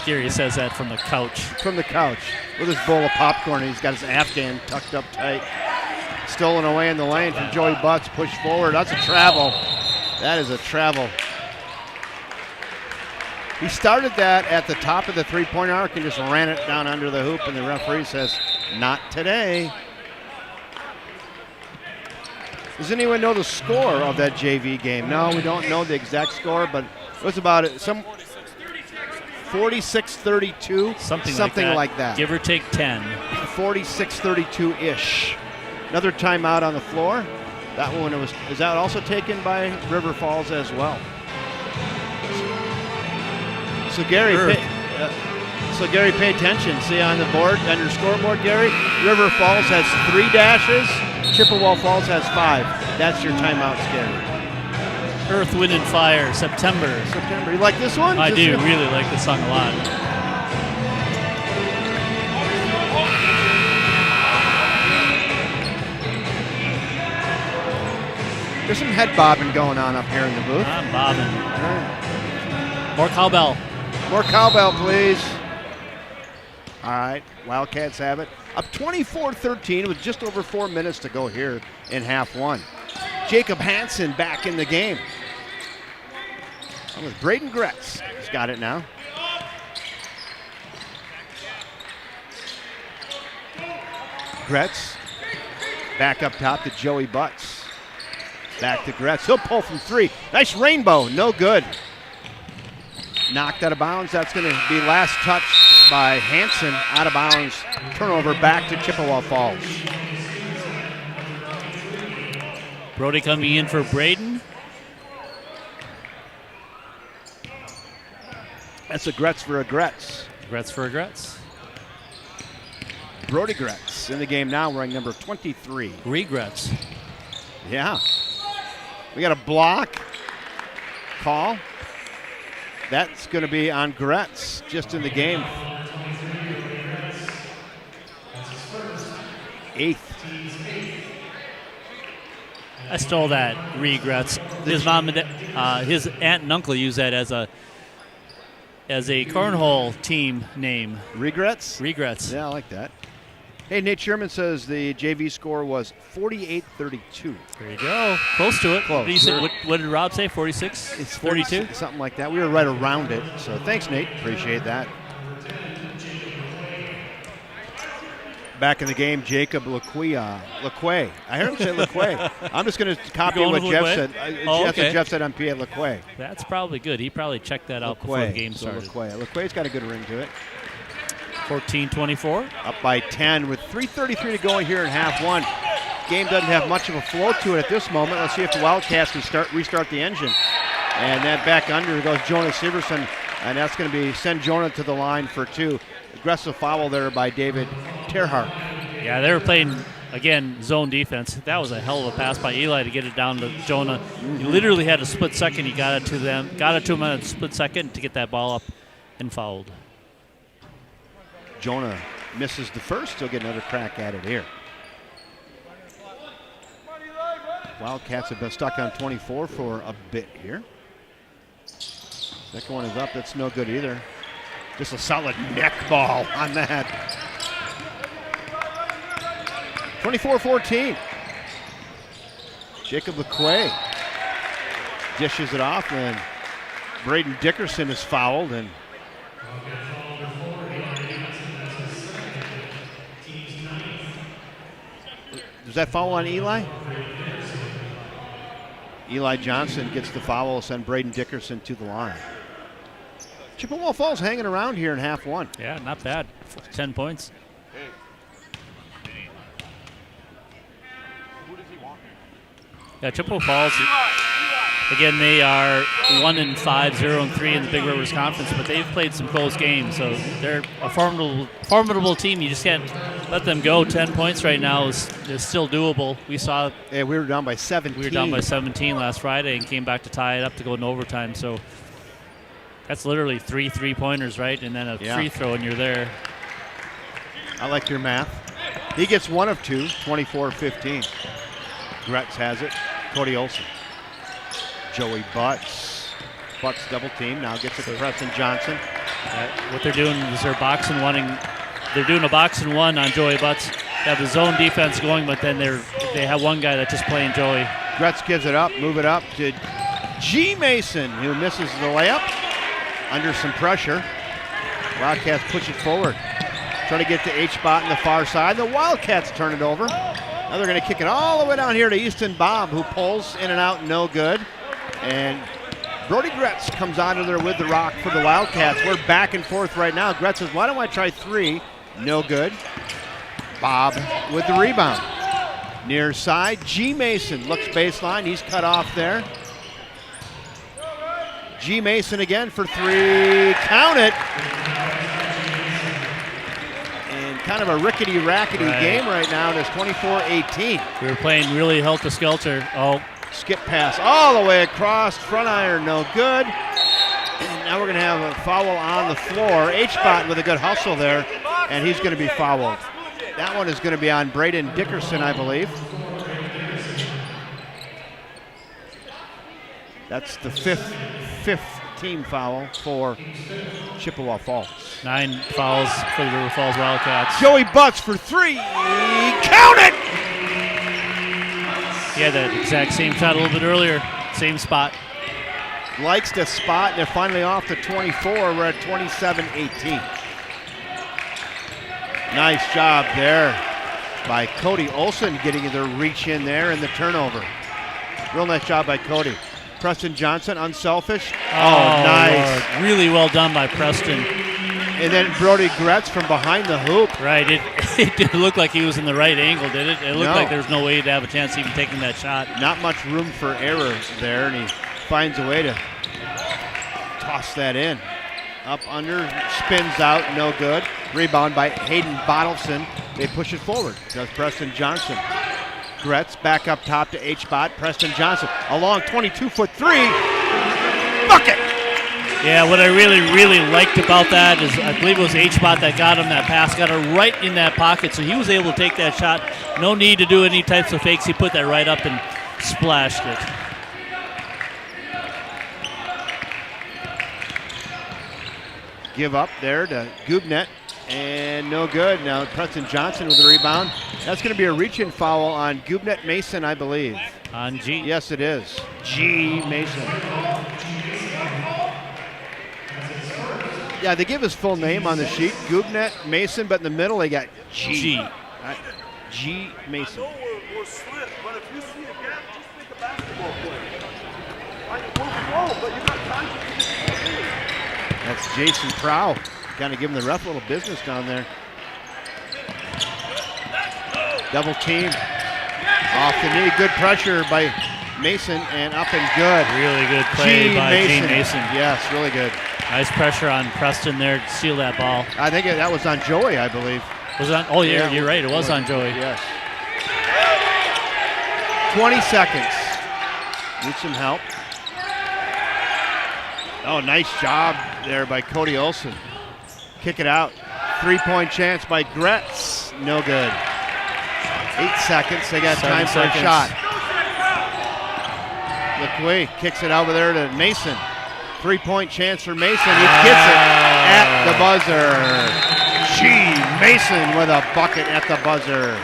Gary says that from the couch. From the couch with his bowl of popcorn. He's got his Afghan tucked up tight. Stolen away in the lane from Joey Butts. Pushed forward. That's a travel. That is a travel. He started that at the top of the three-point arc and just ran it down under the hoop, and the referee says, not today. Does anyone know the score of that JV game? No, we don't know the exact score, but it was about 46-32. Something like that. Give or take 10. 46-32-ish. Another timeout on the floor. That one is that also taken by River Falls as well. So Gary, pay attention. See on the board, on your scoreboard, Gary, River Falls has 3 dashes. Chippewa Falls has 5. That's your timeouts, Gary. Earth, Wind, and Fire, September. September. You like this one? I do really like this song a lot. There's some head bobbing going on up here in the booth. I'm bobbing. All right. More cowbell. More cowbell, please. All right, Wildcats have it. Up 24-13 with just over 4 minutes to go here in half one. Jacob Hansen back in the game. With Braden Gretz. He's got it now. Gretz back up top to Joey Butts. Back to Gretz. He'll pull from three. Nice rainbow. No good. Knocked out of bounds. That's going to be last touch by Hansen. Out of bounds. Turnover back to Chippewa Falls. Brody coming in for Braden. That's a Gretz for a Gretz. Gretz for a Gretz. Brody Gretz in the game now, wearing number 23. Regrets. Yeah. We got a block call. That's going to be on Gretz just in the game. Eighth. I stole that. Regrets. His mom and his aunt and uncle use that as a cornhole team name. Regrets? Regrets. Yeah, I like that. Hey, Nate Sherman says the JV score was 48-32. There you go. Close to it. Close. What did Rob say? 46? It's 32? Something like that. We were right around it. So thanks, Nate. Appreciate that. Back in the game, Jacob Lequay. I heard him say Lequay. I'm just going to copy what Jeff said. That's what Jeff said on PA, Lequay. That's probably good. He probably checked that out before the game started. Lequay's got a good ring to it. 14-24. Up by 10 with 3:33 to go here in half one. Game doesn't have much of a flow to it at this moment. Let's see if the Wildcats can restart the engine. And then back under goes Jonah Severson, and that's going to be send Jonah to the line for two. Aggressive foul there by David Terhart. Yeah, they were playing, again, zone defense. That was a hell of a pass by Eli to get it down to Jonah. He literally had a split second. He got it to them, got it to him in a split second to get that ball up and fouled. Jonah misses the first. He'll get another crack at it here. Wildcats have been stuck on 24 for a bit here. Second one is up. That's no good either. Just a solid neck ball on that. 24-14. Jacob Lequay dishes it off, and Braden Dickerson is fouled. And does that foul on Eli? Eli Johnson gets the foul, send Braden Dickerson to the line. Chippewa Falls hanging around here in half one. Yeah, not bad. 10 points. Yeah, Chippewa Falls, again, they are 1-5, 0-3 in the Big Rivers Conference, but they've played some close games, so they're a formidable team. You just can't let them go. 10 points right now is still doable. We were down by 17. We were down by 17 last Friday and came back to tie it up to go into overtime, so that's literally 3 3-pointers, right? And then a free throw and you're there. I like your math. He gets one of two, 24-15. Gretz has it. Cody Olson. Joey Butts. Butts double team. Now gets it to Preston Johnson. What they're doing is they're doing a box and one on Joey Butts. They have the zone defense going, but then they have one guy that's just playing Joey. Gretz gives it up, move it up to G. Mason, who misses the layup under some pressure. Wildcats push it forward. Trying to get to H-Bot on the far side. The Wildcats turn it over. Now they're going to kick it all the way down here to Easton Bob, who pulls in and out, no good. And Brody Gretz comes out of there with the rock for the Wildcats. We're back and forth right now. Gretz says, why don't I try three? No good. Bob with the rebound. Near side, G. Mason looks baseline. He's cut off there. G. Mason again for three. Count it. Kind of a rickety-rackety game right now. It's 24-18. We were playing really helter-skelter. Oh, Skip pass all the way across, front iron, no good. And now we're going to have a foul on the floor. H-Bot with a good hustle there, and he's going to be fouled. That one is going to be on Braden Dickerson, I believe. That's the fifth team foul for Chippewa Falls. 9 fouls for the River Falls Wildcats. Joey Butts for 3. Count it! He had that exact same shot a little bit earlier. Same spot. Likes the spot, and they're finally off to 24. We're at 27-18. Nice job there by Cody Olson getting the reach in there and the turnover. Real nice job by Cody. Preston Johnson, unselfish. Oh, nice. Lord. Really well done by Preston. And then Brody Gretz from behind the hoop. Right. It didn't look like he was in the right angle, did it? It looked No. like there's no way to have a chance of even taking that shot. Not much room for error there, and he finds a way to toss that in. Up under, spins out, no good. Rebound by Hayden Bottleson. They push it forward. Does Preston Johnson. Gretz back up top to H-Bot. Preston Johnson, a long 22-foot three. Bucket! Yeah, what I really, really liked about that is I believe it was H-Bot that got him that pass, got her right in that pocket, so he was able to take that shot. No need to do any types of fakes. He put that right up and splashed it. Give up there to Gubnet, and no good. Now Preston Johnson with the rebound. That's going to be a reach-in foul on Gubnet Mason, I believe. On G. Yes, it is. G. Mason. Yeah, they give his full name on the sheet, Gubnet Mason, but in the middle they got G. G. G. Mason. Or slip, but if you see a gap, just think a basketball player. Move slow, but you got time to get it. That's Jason Prow. Kind of giving the ref a little business down there. Double team. Off the knee. Good pressure by Mason and up and good. Really good play by Mason. Gene Mason. Yes, really good. Nice pressure on Preston there to steal that ball. I think that was on Joey, I believe. Was it on? Oh, yeah, Yeah, you're right. It was on Joey. Yes. 20 seconds. Need some help. Oh, nice job there by Cody Olson. Kick it out. 3-point chance by Gretz. No good. 8 seconds. They got 7 time for seconds. a shot. LeQuay kicks it over there to Mason. 3-point chance for Mason. He gets it at the buzzer. Gee, Mason with a bucket at the buzzer.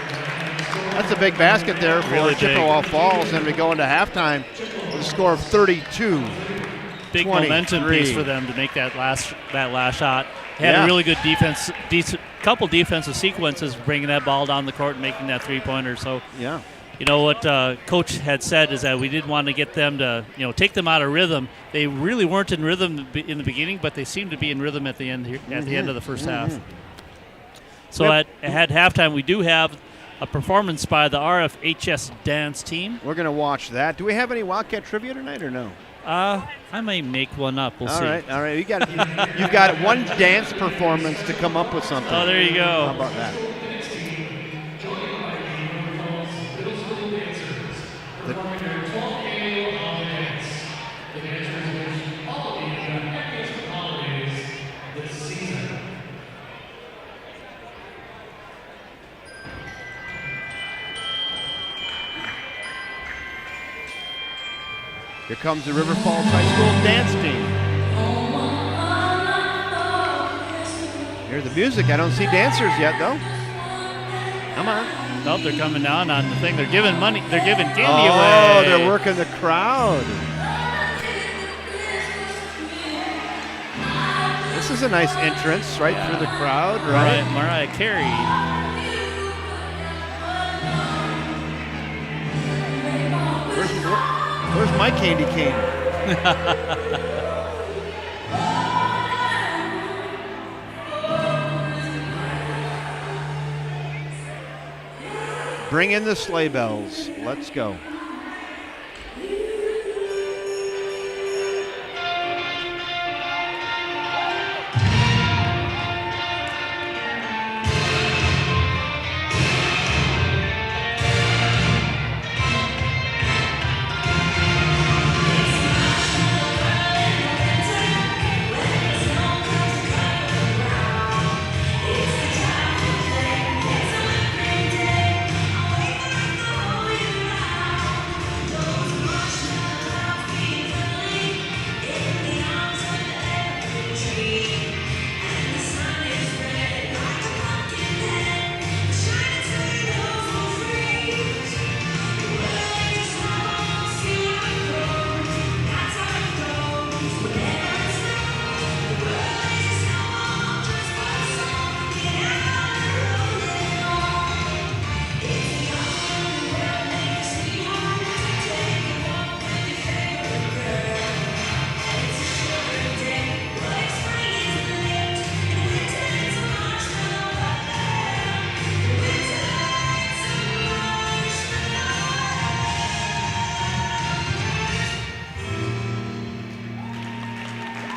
That's a big basket there for Really Chippewa Falls, and we go into halftime with a score of 32. Big 23. momentum piece for them to make that last shot. Had Yeah. a really good defense, couple defensive sequences bringing that ball down the court and making that three-pointer. So, Yeah. you know what Coach had said is that we didn't want to get them to, take them out of rhythm. They really weren't in rhythm in the beginning, but they seemed to be in rhythm at the end here, at the end of the first half. So at halftime, we do have a performance by the RFHS dance team. We're going to watch that. Do we have any Wildcat trivia tonight or no? I may make one up. We'll see. All right. You've got one dance performance to come up with something. Oh, there you go. How about that? Here comes the River Falls High School dance team. Here's the music. I don't see dancers yet, though. Come on. Oh, they're coming down on the thing. They're giving money. They're giving candy Oh, away. they're working the crowd. This is a nice entrance right through the crowd, right? Mariah Carey. Where's my candy cane? Bring in the sleigh bells. Let's go.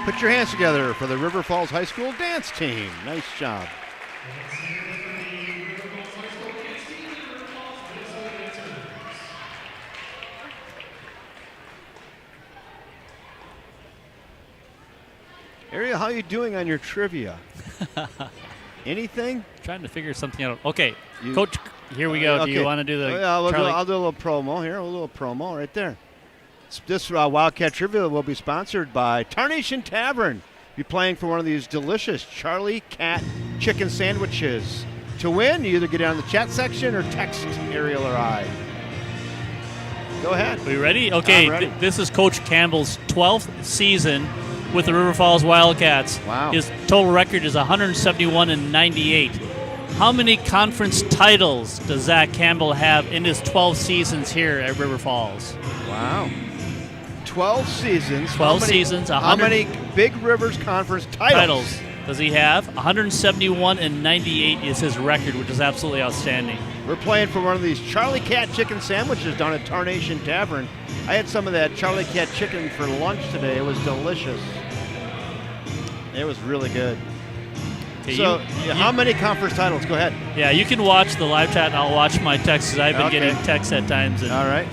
Put your hands together for the River Falls High School dance team. Nice job. Ariel, how are you doing on your trivia? Anything? Trying to figure something out. Okay, Coach, here we go. Okay. Do you want to do the I'll do a little promo here. A little promo right there. This Wildcat Trivia will be sponsored by Tarnation Tavern. Be playing for one of these delicious Charlie Cat chicken sandwiches. To win, you either get down in the chat section or text Ariel or I. Go ahead. Are you ready? Okay, I'm ready. This is Coach Campbell's 12th season with the River Falls Wildcats. Wow. His total record is 171-98. How many conference titles does Zach Campbell have in his 12 seasons here at River Falls? Wow. 12 seasons. 12 seasons. How many Big Rivers Conference titles? Does he have? 171-98 is his record, which is absolutely outstanding. We're playing for one of these Charlie Cat chicken sandwiches down at Tarnation Tavern. I had some of that Charlie Cat chicken for lunch today. It was delicious. It was really good. Okay, So, how many conference titles? Go ahead. Yeah, you can watch the live chat, and I'll watch my texts. I've been Okay. getting texts at times. And All right.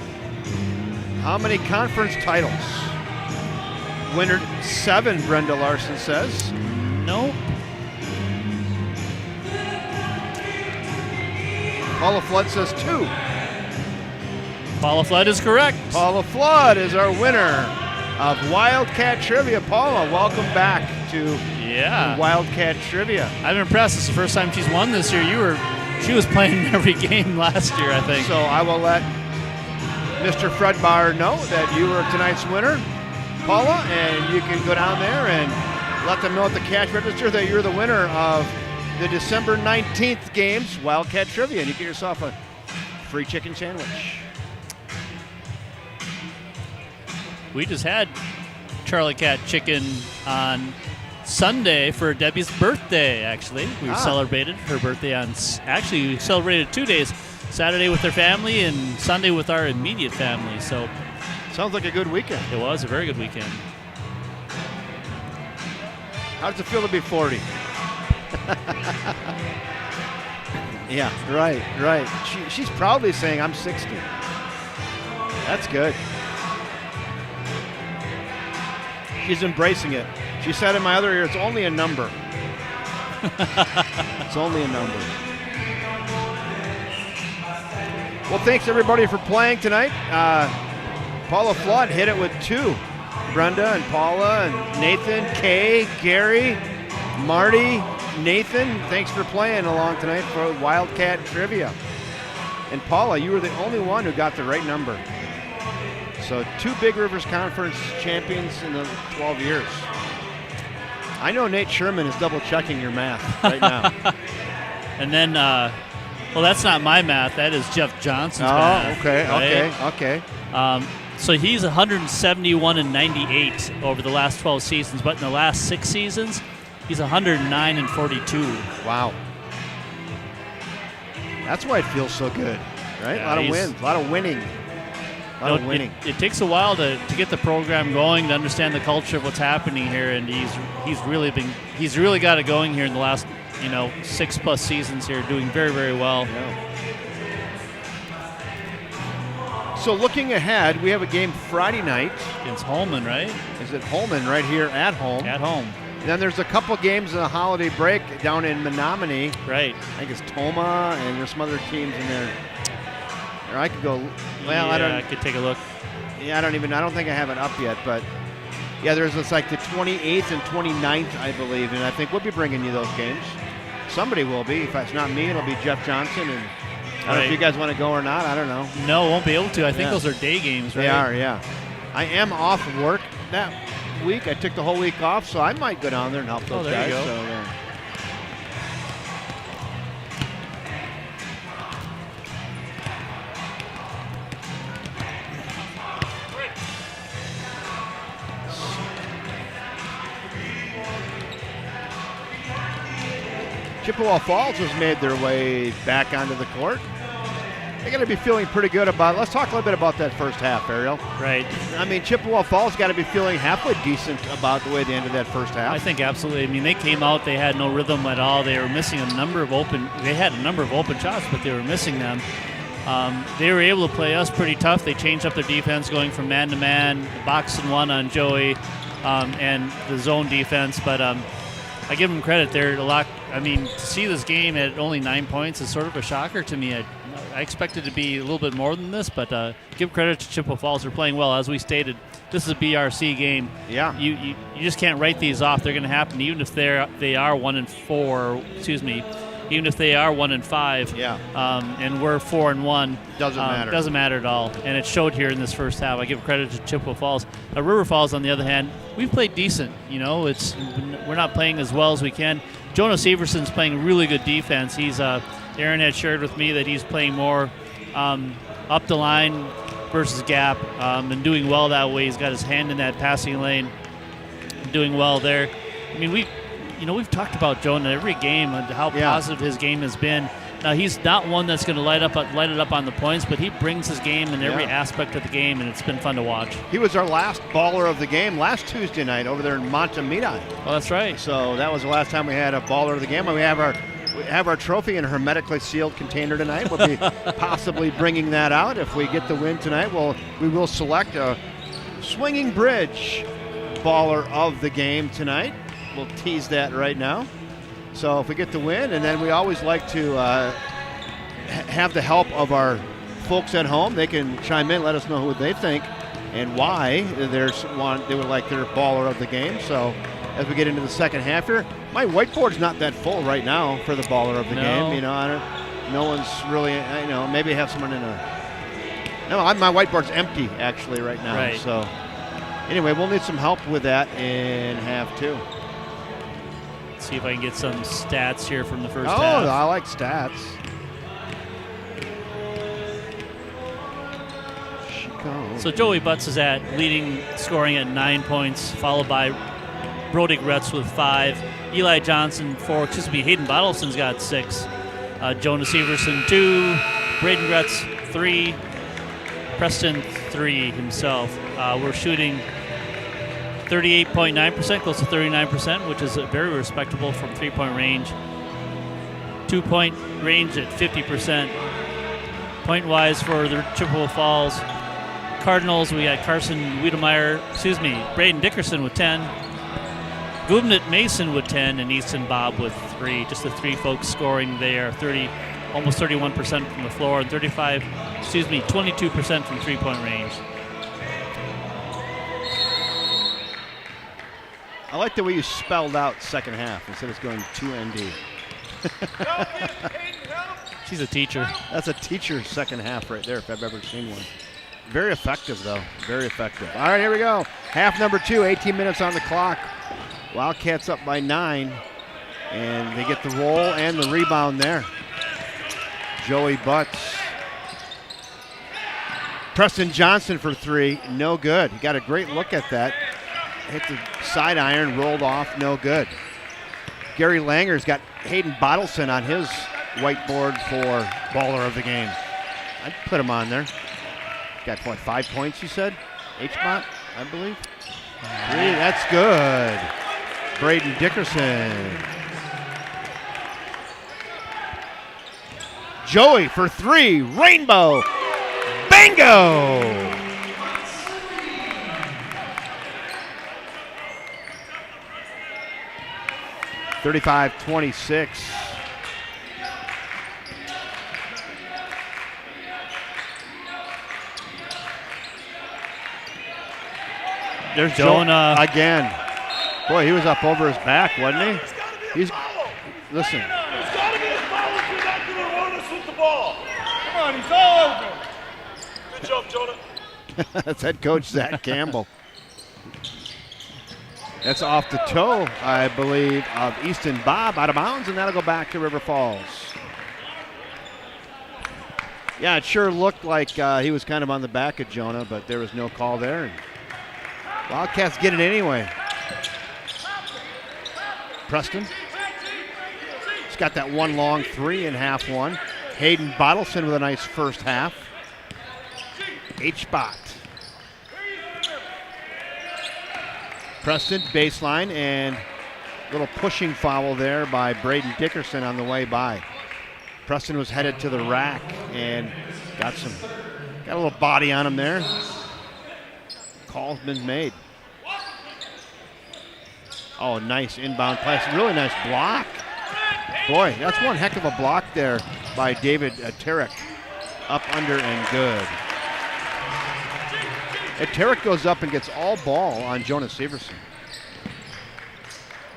How many conference titles? Winner 7, Brenda Larson says. no, Paula Flood says 2. Paula Flood is correct. Paula Flood is our winner of Wildcat Trivia. Paula, welcome back to Yeah. Wildcat Trivia. I'm impressed. It's the first time she's won this year. She was playing every game last year, I think. So I will let Mr. Fred Barr know that you were tonight's winner, Paula, and you can go down there and let them know at the cash register that you're the winner of the December 19th games, Wildcat Trivia, and you get yourself a free chicken sandwich. We just had Charlie Cat chicken on Sunday for Debbie's birthday, actually. We celebrated her birthday we celebrated 2 days. Saturday with her family and Sunday with our immediate family. So Sounds like a good weekend. it was a very good weekend. How does it feel to be 40? Yeah, right. She's proudly saying, I'm 60. That's good. She's embracing it. She said in my other ear, it's only a number. It's only a number. Well, thanks everybody for playing tonight. Paula Flood hit it with 2. Brenda and Paula and Nathan, Kay, Gary, Marty, Nathan, thanks for playing along tonight for Wildcat Trivia. And Paula, you were the only one who got the right number. So 2 Big Rivers Conference champions in the 12 years. I know Nate Sherman is double checking your math right now. And then, well, that's not my math. That is Jeff Johnson's math. Okay. So he's 171-98 over the last 12 seasons, but in the last 6 seasons, he's 109-42. Wow. That's why it feels so good, right? Yeah, a lot of wins, a lot of winning. It takes a while to get the program going, to understand the culture of what's happening here, and he's really got it going here in the last 6+ seasons here, doing very, very well. Yeah. So looking ahead, we have a game Friday night Against Holman, right? Is it Holman right here at home? At home. Then there's a couple games in the holiday break down in Menominee. Right. I think it's Toma, and there's some other teams in there. Or I could go. Well, yeah, I could take a look. Yeah, I don't think I have it up yet, but yeah, it's like the 28th and 29th, I believe, and I think we'll be bringing you those games. Somebody will be. If it's not me, it'll be Jeff Johnson, and I don't know if you guys want to go or not. I don't know. No, won't be able to. I think those are day games, right? They are, yeah. I am off work that week. I took the whole week off, so I might go down there and help those there guys. you go. So, Chippewa Falls has made their way back onto the court. they got to be feeling pretty good about it. Let's talk a little bit about that first half, Ariel. Right. I mean, Chippewa Falls got to be feeling halfway decent about the way they ended that first half. I think absolutely. I mean, they came out, they had no rhythm at all. They were missing a number of open shots, but they were missing them. They were able to play us pretty tough. They changed up their defense, going from man to man, box and one on Joey, and the zone defense. But I give them credit. They're a lot. I mean, to see this game at only 9 points is sort of a shocker to me. I expected it to be a little bit more than this, but give credit to Chippewa Falls. They're playing well. As we stated, this is a BRC game. Yeah. You just can't write these off. They're going to happen, even if they are 1-4. Excuse me. Even if they are 1-5. Yeah. And we're 4-1. Doesn't matter. Doesn't matter at all. And it showed here in this first half. I give credit to Chippewa Falls. River Falls, on the other hand, we've played decent. We're not playing as well as we can. Jonah Severson's playing really good defense. Aaron had shared with me that he's playing more up the line versus gap and doing well that way. He's got his hand in that passing lane, doing well there. I mean, we've talked about Jonah every game and how positive his game has been. Now, he's not one that's going to light it up on the points, but he brings his game in every aspect of the game, and it's been fun to watch. He was our last baller of the game last Tuesday night over there in Montemita. Well, that's right. So that was the last time we had a baller of the game. We have our trophy in a hermetically sealed container tonight. We'll be possibly bringing that out if we get the win tonight. We will select a Swinging Bridge baller of the game tonight. We'll tease that right now. So if we get the win, and then we always like to have the help of our folks at home. They can chime in, let us know who they think and why they would like their baller of the game. So as we get into the second half here, my whiteboard's not that full right now for the baller of the game. No one's really. Maybe have someone in my whiteboard's empty actually right now. Right. So anyway, we'll need some help with that in half two. See if I can get some stats here from the first half. half. I like stats. So Joey Butts is leading scoring at 9 points, followed by Brody Gretz with 5. Eli Johnson 4. Hayden Bottleson's got 6. Jonah Severson 2. Braden Gretz 3. Preston 3 himself. We're shooting 38.9%, close to 39%, which is very respectable from three-point range. 2-point range at 50%. Point-wise for the Chippewa Falls Cardinals, we got Braden Dickerson with 10. Gubnit Mason with 10, and Easton Bob with 3. Just the 3 folks scoring there. Almost 31% from the floor, and 22% from three-point range. I like the way you spelled out second half instead of going 2ND. She's a teacher. That's a teacher's second half right there if I've ever seen one. Very effective, though. Very effective. All right, here we go. Half number 2, 18 minutes on the clock. Wildcats up by 9, and they get the roll and the rebound there. Joey Butts. Preston Johnson for 3, no good. He got a great look at that. Hit the side iron, rolled off, no good. Gary Langer's got Hayden Bottleson on his whiteboard for baller of the game. I'd put him on there. Got 5 points, you said? H-Bot, I believe. 3, that's good. Braden Dickerson. Joey for 3, rainbow. Bingo! 35-26. There's Jonah again. Boy, he was up over his back, wasn't he? Listen. There's got to be a foul if you're not going to run us with the ball. Come on, he's all over. Good job, Jonah. That's head coach Zach Campbell. That's off the toe, I believe, of Easton Bob, out of bounds, and that'll go back to River Falls. Yeah, it sure looked like he was kind of on the back of Jonah, but there was no call there. And Wildcats get it anyway. Preston. He's got that one long 3 in half one. Hayden Bottleson with a nice first half. H-Bot. Preston, baseline, and a little pushing foul there by Braden Dickerson on the way by. Preston was headed to the rack and got a little body on him there. Call's been made. Oh, nice inbound pass. Really nice block. Boy, that's one heck of a block there by David Tarek. Up, under, and good. And Tarek goes up and gets all ball on Jonas Severson.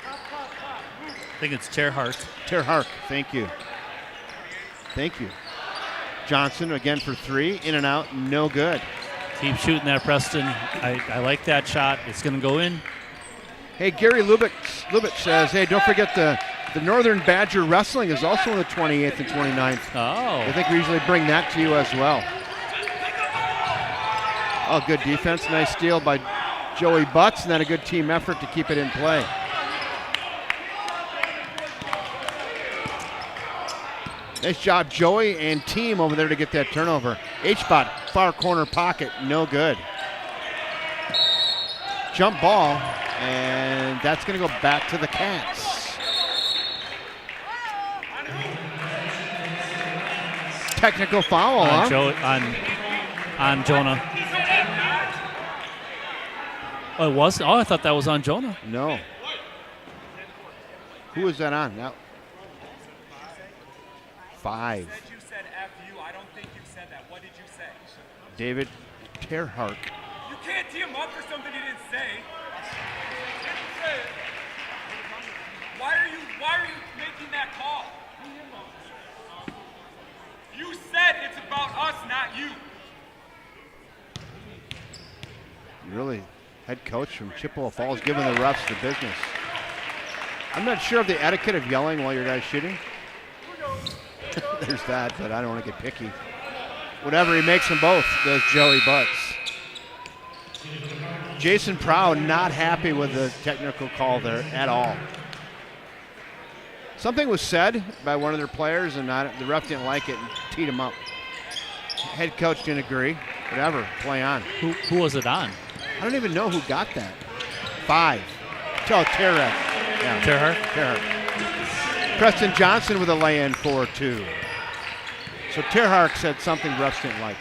I think it's Terhark. Terhark, thank you. Thank you. Johnson again for three, in and out, no good. Keep shooting that, Preston. I like that shot. It's going to go in. Hey, Gary Lubitz says, hey, don't forget the Northern Badger Wrestling is also on the 28th and 29th. Oh. I think we usually bring that to you as well. Oh, good defense. Nice steal by Joey Butts, and then a good team effort to keep it in play. Nice job, Joey and team over there to get that turnover. H-Bot, far corner pocket, no good. Jump ball, and that's going to go back to the Cats. Technical foul on Jonah. Oh, it was? Oh, I thought that was on Jonah. No. Who was that on? Now, 5. You said F you. I don't think you said that. What did you say? David Terhark. You can't tee him up for something he didn't say. Why are you making that call? You said it's about us, not you. Really, head coach from Chippewa Falls giving the refs the business. I'm not sure of the etiquette of yelling while your guy's shooting. There's that, but I don't want to get picky. Whatever, he makes them both, does Joey Butts. Jason Proud not happy with the technical call there at all. Something was said by one of their players, and the ref didn't like it and teed him up. Head coach didn't agree. Whatever, play on. Who was it on? I don't even know who got that. 5. Oh, Terek. Yeah. Terhark. Preston Johnson with a lay-in for 2. So Terhark said something refs didn't like.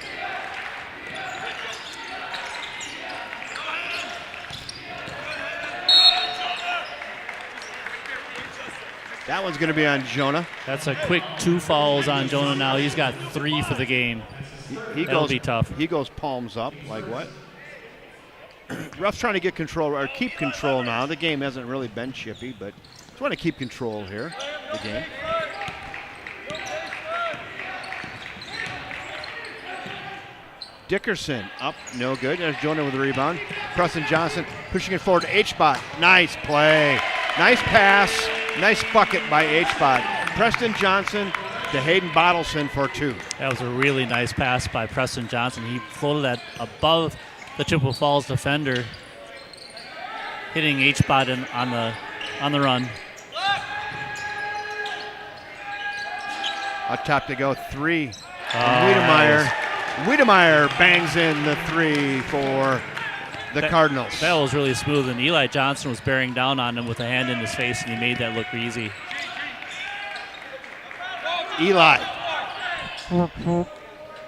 That one's going to be on Jonah. That's a quick 2 fouls on Jonah now. He's got 3 for the game. That'll be tough. He goes palms up, like what? Refs trying to get control, or keep control now. The game hasn't really been chippy, but just want to keep control here, the game. Dickerson up, no good. There's Jonah with the rebound. Preston Johnson pushing it forward to H-Bot. Nice play. Nice pass. Nice bucket by H-Bot. Preston Johnson to Hayden Bottleson for 2. That was a really nice pass by Preston Johnson. He floated that above the Chippewa Falls defender, hitting H-Bot on the run. Up top to go 3. Wiedemeyer bangs in the 3 for the Cardinals. That was really smooth, and Eli Johnson was bearing down on him with a hand in his face, and he made that look easy. Eli.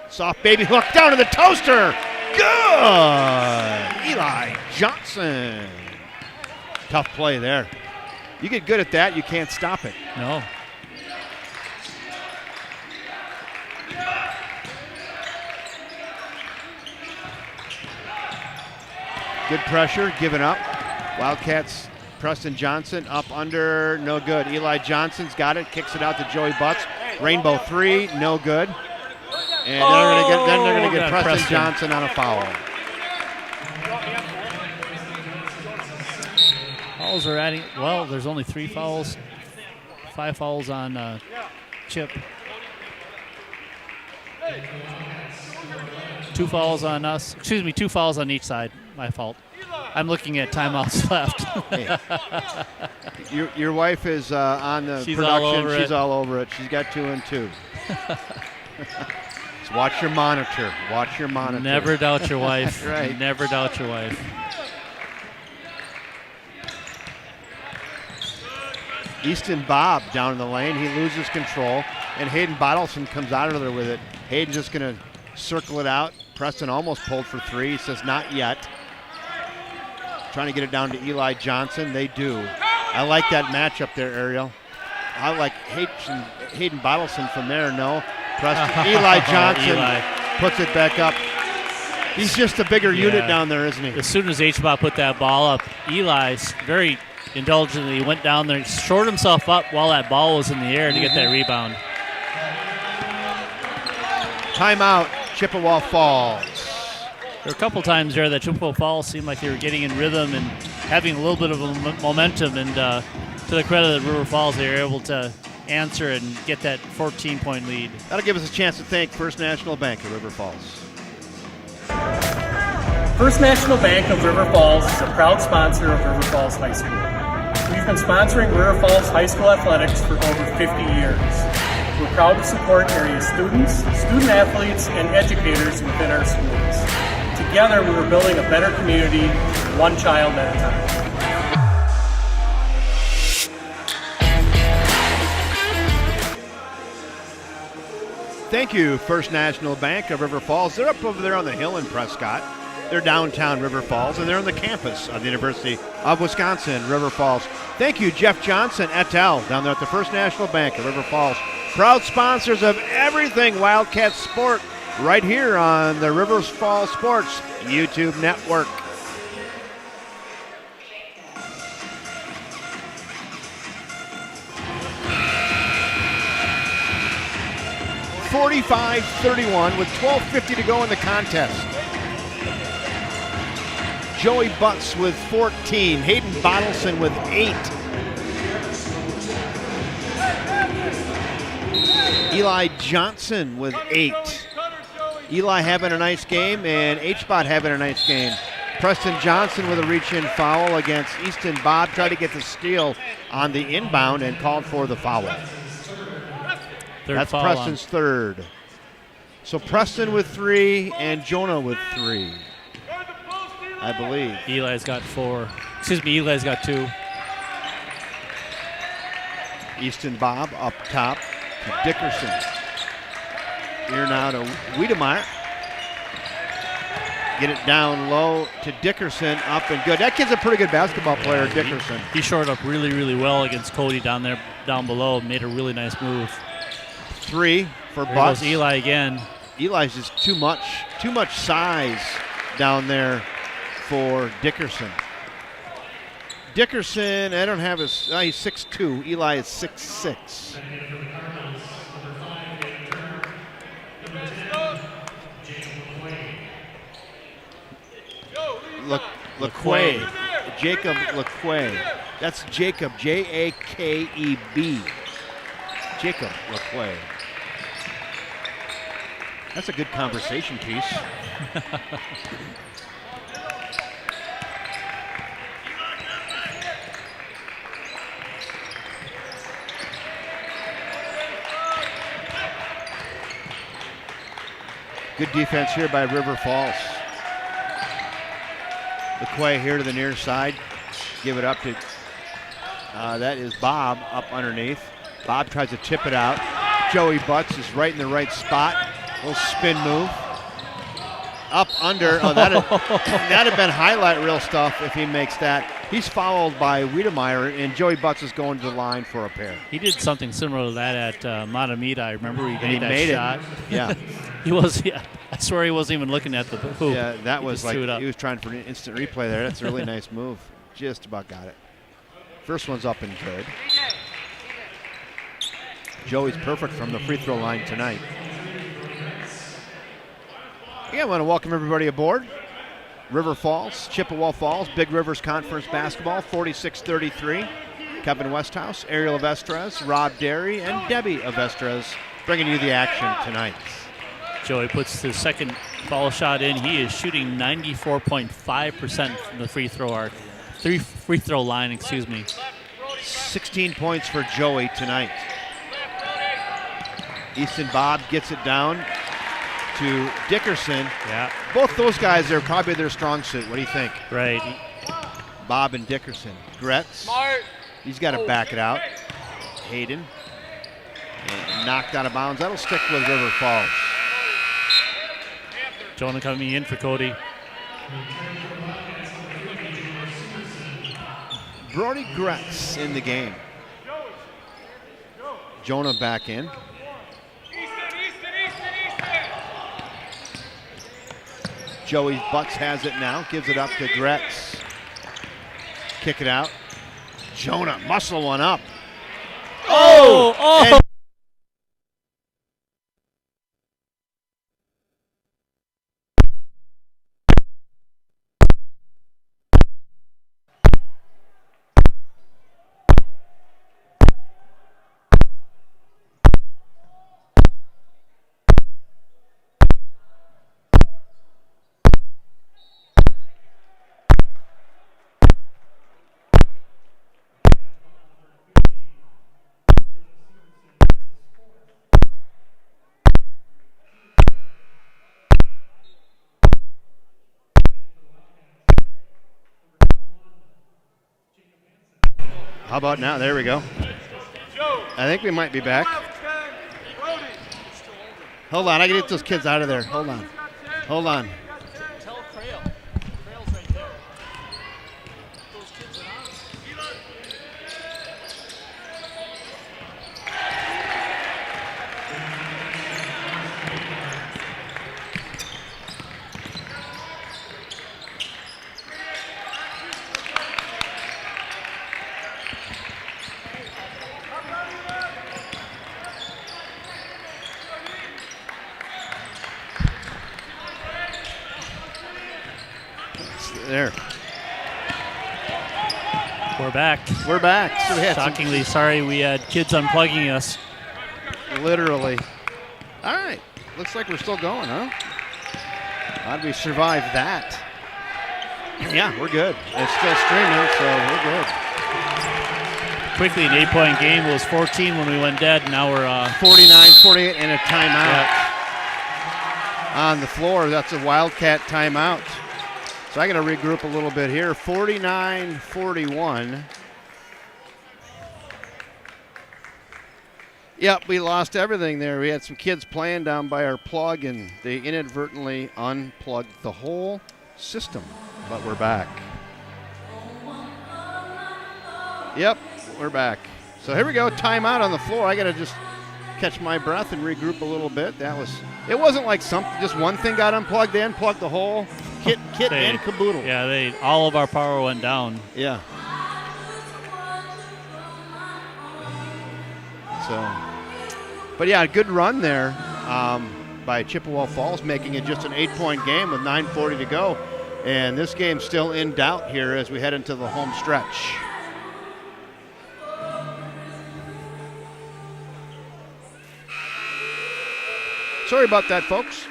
Soft baby hook down to the toaster. Good. Eli Johnson. Tough play there. You get good at that, you can't stop it. No. Good pressure, given up. Wildcats, Preston Johnson up under, no good. Eli Johnson's got it, kicks it out to Joey Butts. Rainbow 3, no good. And then they're going to get Preston Johnson on a foul. Fouls are adding. Well, there's only 3 fouls. 5 fouls on Chip. 2 fouls on us. Excuse me, 2 fouls on each side. My fault. I'm looking at timeouts left. Hey. Your wife is on the She's production. all over She's it. all over it. She's got 2 and 2. Just watch your monitor. Watch your monitor. Never doubt your wife. Right. Never doubt your wife. Easton Bob down in the lane. He loses control, and Hayden Bottleson comes out of there with it. Hayden's just going to circle it out. Preston almost pulled for three. He says not yet. Trying to get it down to Eli Johnson. They do. I like that matchup there, Ariel. I like Hayden Bottleson from there. No. Preston. Eli Johnson puts it back up. He's just a bigger unit down there, isn't he? As soon as H-Bot put that ball up, Eli very indulgently went down there, shored himself up while that ball was in the air to get that rebound. Timeout, Chippewa Falls. There were a couple times there that Chippewa Falls seemed like they were getting in rhythm and having a little bit of a momentum, and to the credit of River Falls, they were able to answer and get that 14-point lead. That'll give us a chance to thank First National Bank of River Falls. First National Bank of River Falls is a proud sponsor of River Falls High School. We've been sponsoring River Falls High School athletics for over 50 years. We're proud to support area students, student athletes, and educators within our schools. Together, we are building a better community, one child at a time. Thank you, First National Bank of River Falls. They're up over there on the hill in Prescott. They're downtown River Falls, and they're on the campus of the University of Wisconsin, River Falls. Thank you, Jeff Johnson et al. Down there at the First National Bank of River Falls. Proud sponsors of everything Wildcat Sport right here on the River Falls Sports YouTube network. (45-31) with 12:50 to go in the contest. Joey Butts with 14. Hayden Bottleson with 8. Eli Johnson with 8. Eli having a nice game, and H-Bot having a nice game. Preston Johnson with a reach-in foul against Easton Bob. Tried to get the steal on the inbound and called for the foul. That's Preston's third. So Preston with 3 and Jonah with 3, I believe. Eli's got 4. Eli's got 2. Easton Bob up top to Dickerson. Here now to Wiedemeyer. Get it down low to Dickerson, up and good. That kid's a pretty good basketball player, Dickerson. He shored up really, really well against Cody down below. Made a really nice move. 3 for There Butts. goes Eli again. Eli's just too much size down there for Dickerson. Dickerson, I don't have his, he's 6'2". Eli is 6'6". LeQuay. Jacob LeQuay. That's Jacob, Jakeb. Jacob LeQuay. That's a good conversation piece. Good defense here by River Falls. LeQuay here to the near side. Give it up to, that is Bob up underneath. Bob tries to tip it out. Joey Butts is right in the right spot. Little spin move. Up under. Oh, that'd have been highlight reel stuff if he makes that. He's fouled by Wiedemeyer, and Joey Butts is going to the line for a pair. He did something similar to that at Matamita. I remember he made that shot. Yeah. I swear he wasn't even looking at the hoop. Yeah, that was he like, he was trying for an instant replay there. That's a really nice move. Just about got it. First one's up and good. Joey's perfect from the free throw line tonight. Yeah, I want to welcome everybody aboard. River Falls, Chippewa Falls, Big Rivers Conference basketball, 46-33. Kevin Westhouse, Ariel Avestres, Rob Derry, and Debbie Avestres bringing you the action tonight. Joey puts his second foul shot in. He is shooting 94.5% from the free throw line, 16 points for Joey tonight. Easton Bob gets it down to Dickerson. Yeah. Both those guys are probably their strong suit. What do you think? Right. Bob and Dickerson. Gretz. He's got to back it out. Hayden. And knocked out of bounds. That'll stick with River Falls. Jonah coming in for Cody. Brody Gretz in the game. Jonah back in. Joey Butts has it now. Gives it up to Gretz. Kick it out. Jonah muscle one up. Oh! And how about now? There we go. I think we might be back. Hold on, I gotta get those kids out of there. Hold on. Hold on. Tell Crail. Crail's right there. Those kids are on. There. We're back. We're back. So we had some- Shockingly sorry we had kids unplugging us. literally. All right. Looks like we're still going, huh? How'd we survive that? Yeah, we're good. It's still streaming, so we're good. Quickly, an 8-point game. It was 14 when we went dead. Now we're 49-48 and a timeout on the floor. That's a Wildcat timeout. So I got to regroup a little bit here. 49-41. Yep, we lost everything there. We had some kids playing down by our plug, and they inadvertently unplugged the whole system. But we're back. Yep, we're back. So here we go, timeout on the floor. I got to just catch my breath and regroup a little bit. It wasn't like just one thing got unplugged. They unplugged the whole kit and caboodle. Yeah, all of our power went down. Yeah. So, but yeah, a good run there by Chippewa Falls, making it just an 8-point game with 9:40 to go. And this game's still in doubt here as we head into the home stretch. Sorry about that, folks.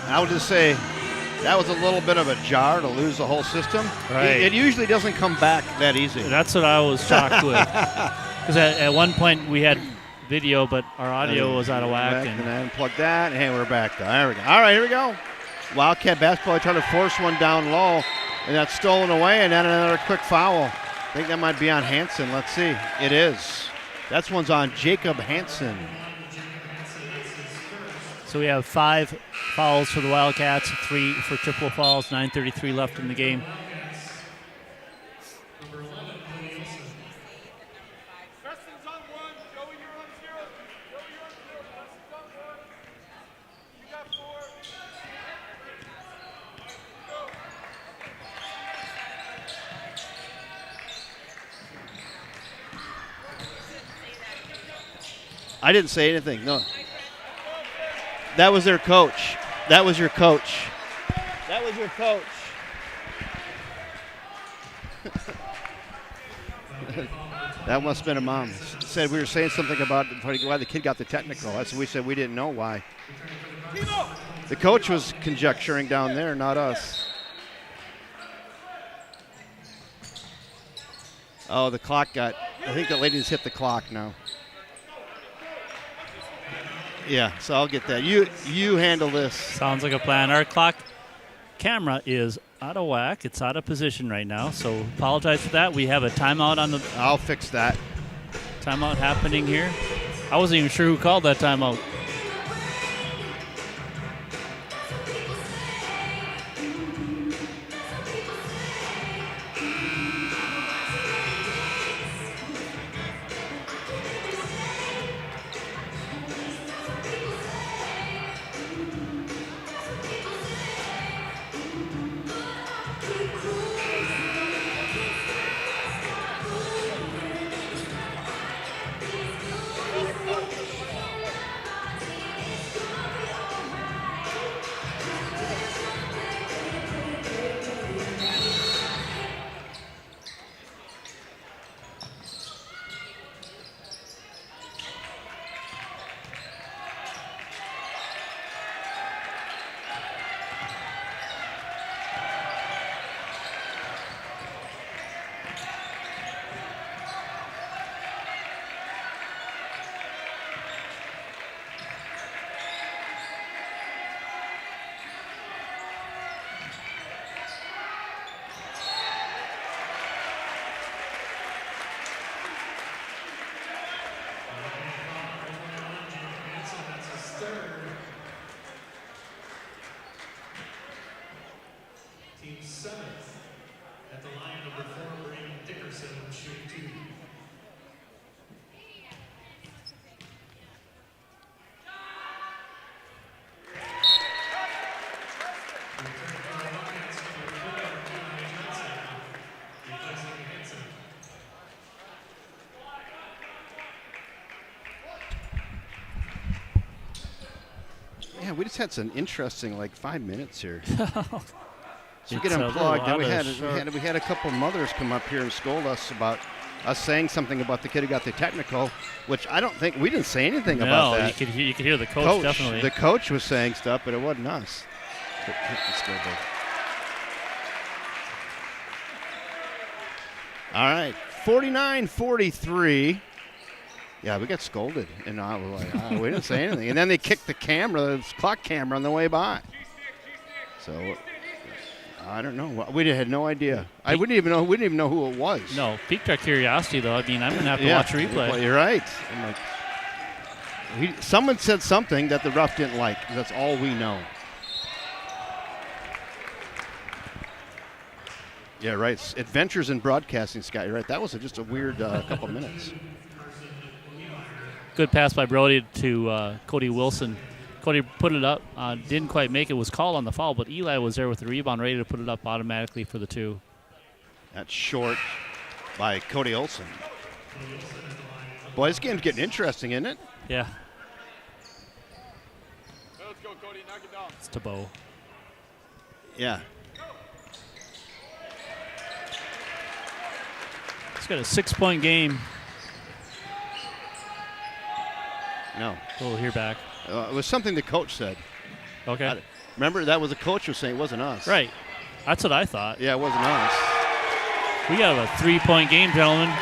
I would just say that was a little bit of a jar to lose the whole system. Right. It usually doesn't come back that easy. That's what I was shocked with. Because at one point we had video, but our audio was out of whack. And I unplugged that, and hey, we're back. There we go. All right, here we go. Wildcat basketball trying to force one down low, and that's stolen away, and then another quick foul. I think that might be on Hansen. Let's see. It is. That one's on Jacob Hansen. So we have 5 fouls for the Wildcats, 3 for Chippewa Falls, 9:33 left in the game. Preston's on 1. Joey, you're on 0. Joey, you're on 0. Preston's on 1. You got 4. Go. I didn't say anything. No. That was their coach. That was your coach. That was your coach. That must have been a mom. Said we were saying something about why the kid got the technical. That's what we said. We didn't know why. The coach was conjecturing down there, not us. Oh, the clock got, I think the lady just hit the clock now. Yeah, so I'll get that. You handle this. Sounds like a plan. Our clock camera is out of whack. It's out of position right now, so apologize for that. We have a timeout on the. I'll fix that. Timeout happening here. I wasn't even sure who called that timeout. Team 7th at the line, number 4, Brandon Dickerson, shooting 2. Yeah, we just had some interesting 5 minutes here. So we It's get a unplugged. little Then out of short. we had a couple mothers come up here and scold us about us saying something about the kid who got the technical, which I don't think we didn't say anything about No, that. you could hear the coach definitely. The coach was saying stuff, but it wasn't us. Let's go, Bill. All right, 49-43. Yeah, we got scolded, and I was like, we didn't say anything. And then they kicked the clock camera on the way by. So I don't know. We had no idea. We didn't even know who it was. No, piqued our curiosity though. I mean, I'm gonna have to watch a replay. Well, you're right. I'm someone said something that the ref didn't like. That's all we know. Yeah, right. Adventures in Broadcasting, Scott. You're right. That was just a weird couple minutes. Good pass by Brody to Cody Wilson. Cody put it up, didn't quite make it, was called on the foul, but Eli was there with the rebound ready to put it up automatically for the 2. That's short by Cody Olson. Boy, this game's getting interesting, isn't it? Yeah. Let's go, Cody. Knock it down. It's Tebow. Yeah. He's got a 6-point game. No. We'll hear back. It was something the coach said. Okay. Remember, that was the coach was saying. It wasn't us. Right. That's what I thought. Yeah, it wasn't us. We got a 3-point game, gentlemen.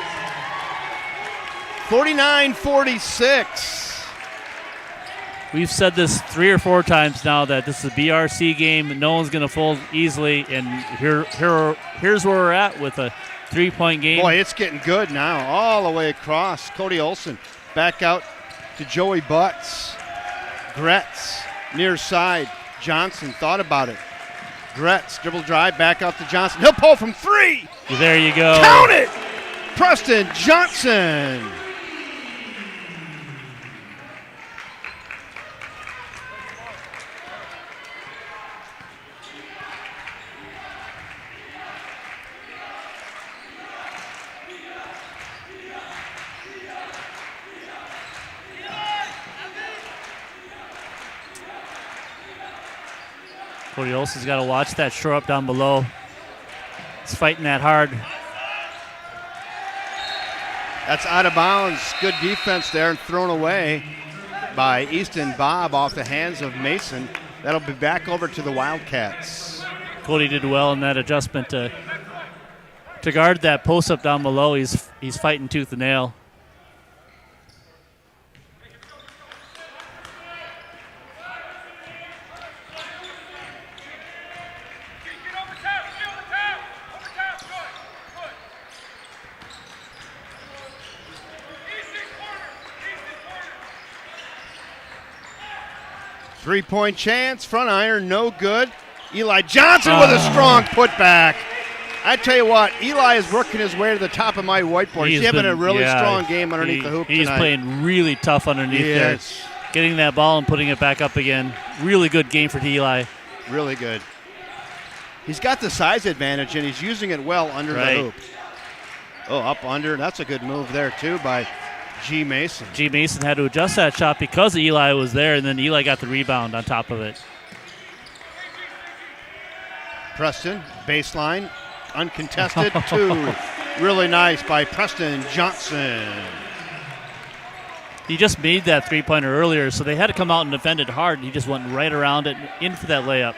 49-46. We've said this 3 or 4 times now that this is a BRC game. No one's going to fold easily, and here's where we're at with a 3-point game. Boy, it's getting good now, all the way across. Cody Olson back out to Joey Butts. Gretz, near side. Johnson thought about it. Gretz, dribble drive, back out to Johnson. He'll pull from 3. There you go. Count it! Preston Johnson. Cody Olson's got to watch that shore up down below. He's fighting that hard. That's out of bounds. Good defense there and thrown away by Easton Bob off the hands of Mason. That'll be back over to the Wildcats. Cody did well in that adjustment to guard that post up down below. He's fighting tooth and nail. Get over top. Get over top. Over top. Good. Good. Easy corner. Easy corner. 3-point chance, front iron, no good. Eli Johnson with a strong putback. I tell you what, Eli is working his way to the top of my whiteboard. He's having a really strong game underneath the hoop He's tonight. playing really tough underneath there. Getting that ball and putting it back up again. Really good game for Eli. Really good. He's got the size advantage, and he's using it well under the hoop. Oh, up under. That's a good move there, too, by G. Mason. G. Mason had to adjust that shot because Eli was there, and then Eli got the rebound on top of it. Preston, baseline, uncontested, 2. Really nice by Preston Johnson. He just made that three-pointer earlier, so they had to come out and defend it hard, and he just went right around it and in for that layup.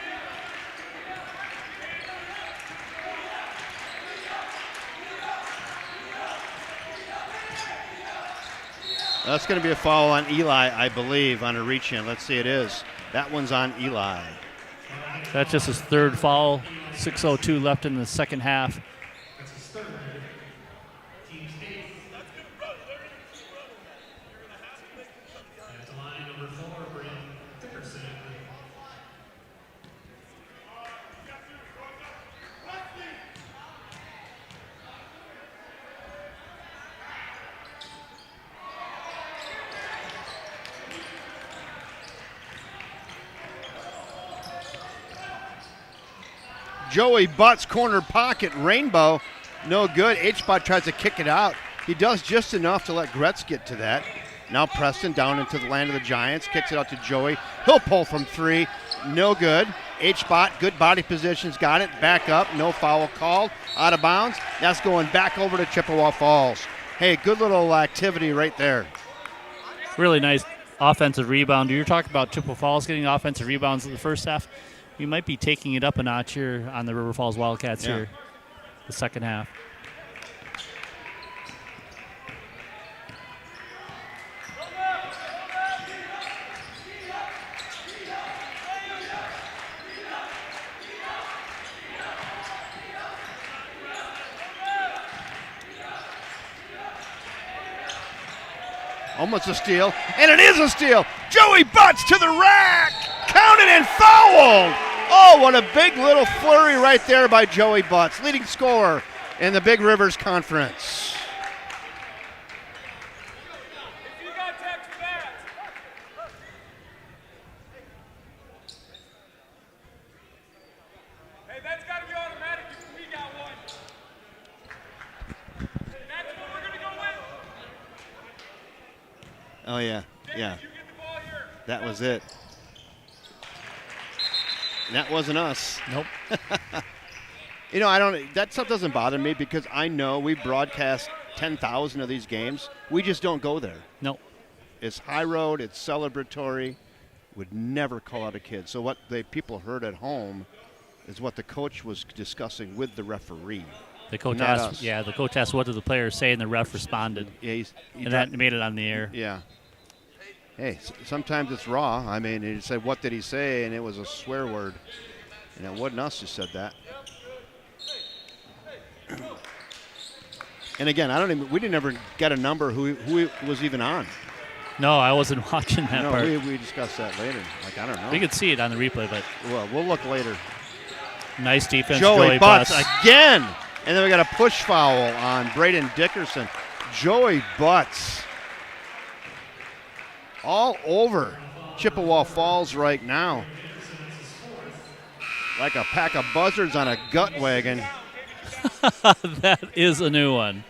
That's going to be a foul on Eli, I believe, on a reach-in. Let's see, it is. That one's on Eli. That's just his third foul. 6:02 left in the second half. That's his third. Team's 8th. At line number 4, Brent Dickerson. Joey Butts, corner pocket, rainbow, no good. H-Bot tries to kick it out. He does just enough to let Gretz get to that. Now Preston down into the land of the Giants, kicks it out to Joey. He'll pull from 3, no good. H-Bot, good body positions, got it, back up, no foul called, out of bounds. That's going back over to Chippewa Falls. Hey, good little activity right there. Really nice offensive rebound. You're talking about Chippewa Falls getting offensive rebounds in the first half. We might be taking it up a notch here on the River Falls Wildcats here, the second half. Almost a steal, and it is a steal. Joey Butts to the rack, counted and fouled. Oh, what a big little flurry right there by Joey Butts, leading scorer in the Big Rivers Conference. If you got text that. Hey, that's got to be automatic if we got one. That's what we're going to go with. Oh, yeah, yeah. You get the ball here. That was it. That wasn't us. Nope. You know, that stuff doesn't bother me because I know we broadcast 10,000 of these games. We just don't go there. Nope. It's high road, it's celebratory. Would never call out a kid. So what the people heard at home is what the coach was discussing with the referee. The coach Not asked, us. the coach asked what did the players say, and the ref responded, Yeah, and that made it on the air. Yeah. Hey, sometimes it's raw. I mean, he said, "What did he say?" And it was a swear word, and it wasn't us who said that. And again, we didn't ever get a number who was even on. No, I wasn't watching that No, part. we discussed that later. Like, I don't know. We could see it on the replay, but Well, we'll look later. nice defense. Joey Butts Butts. again. And then we got a push foul on Braden Dickerson. Joey Butts all over Chippewa Falls right now. Like a pack of buzzards on a gut wagon. That is a new one.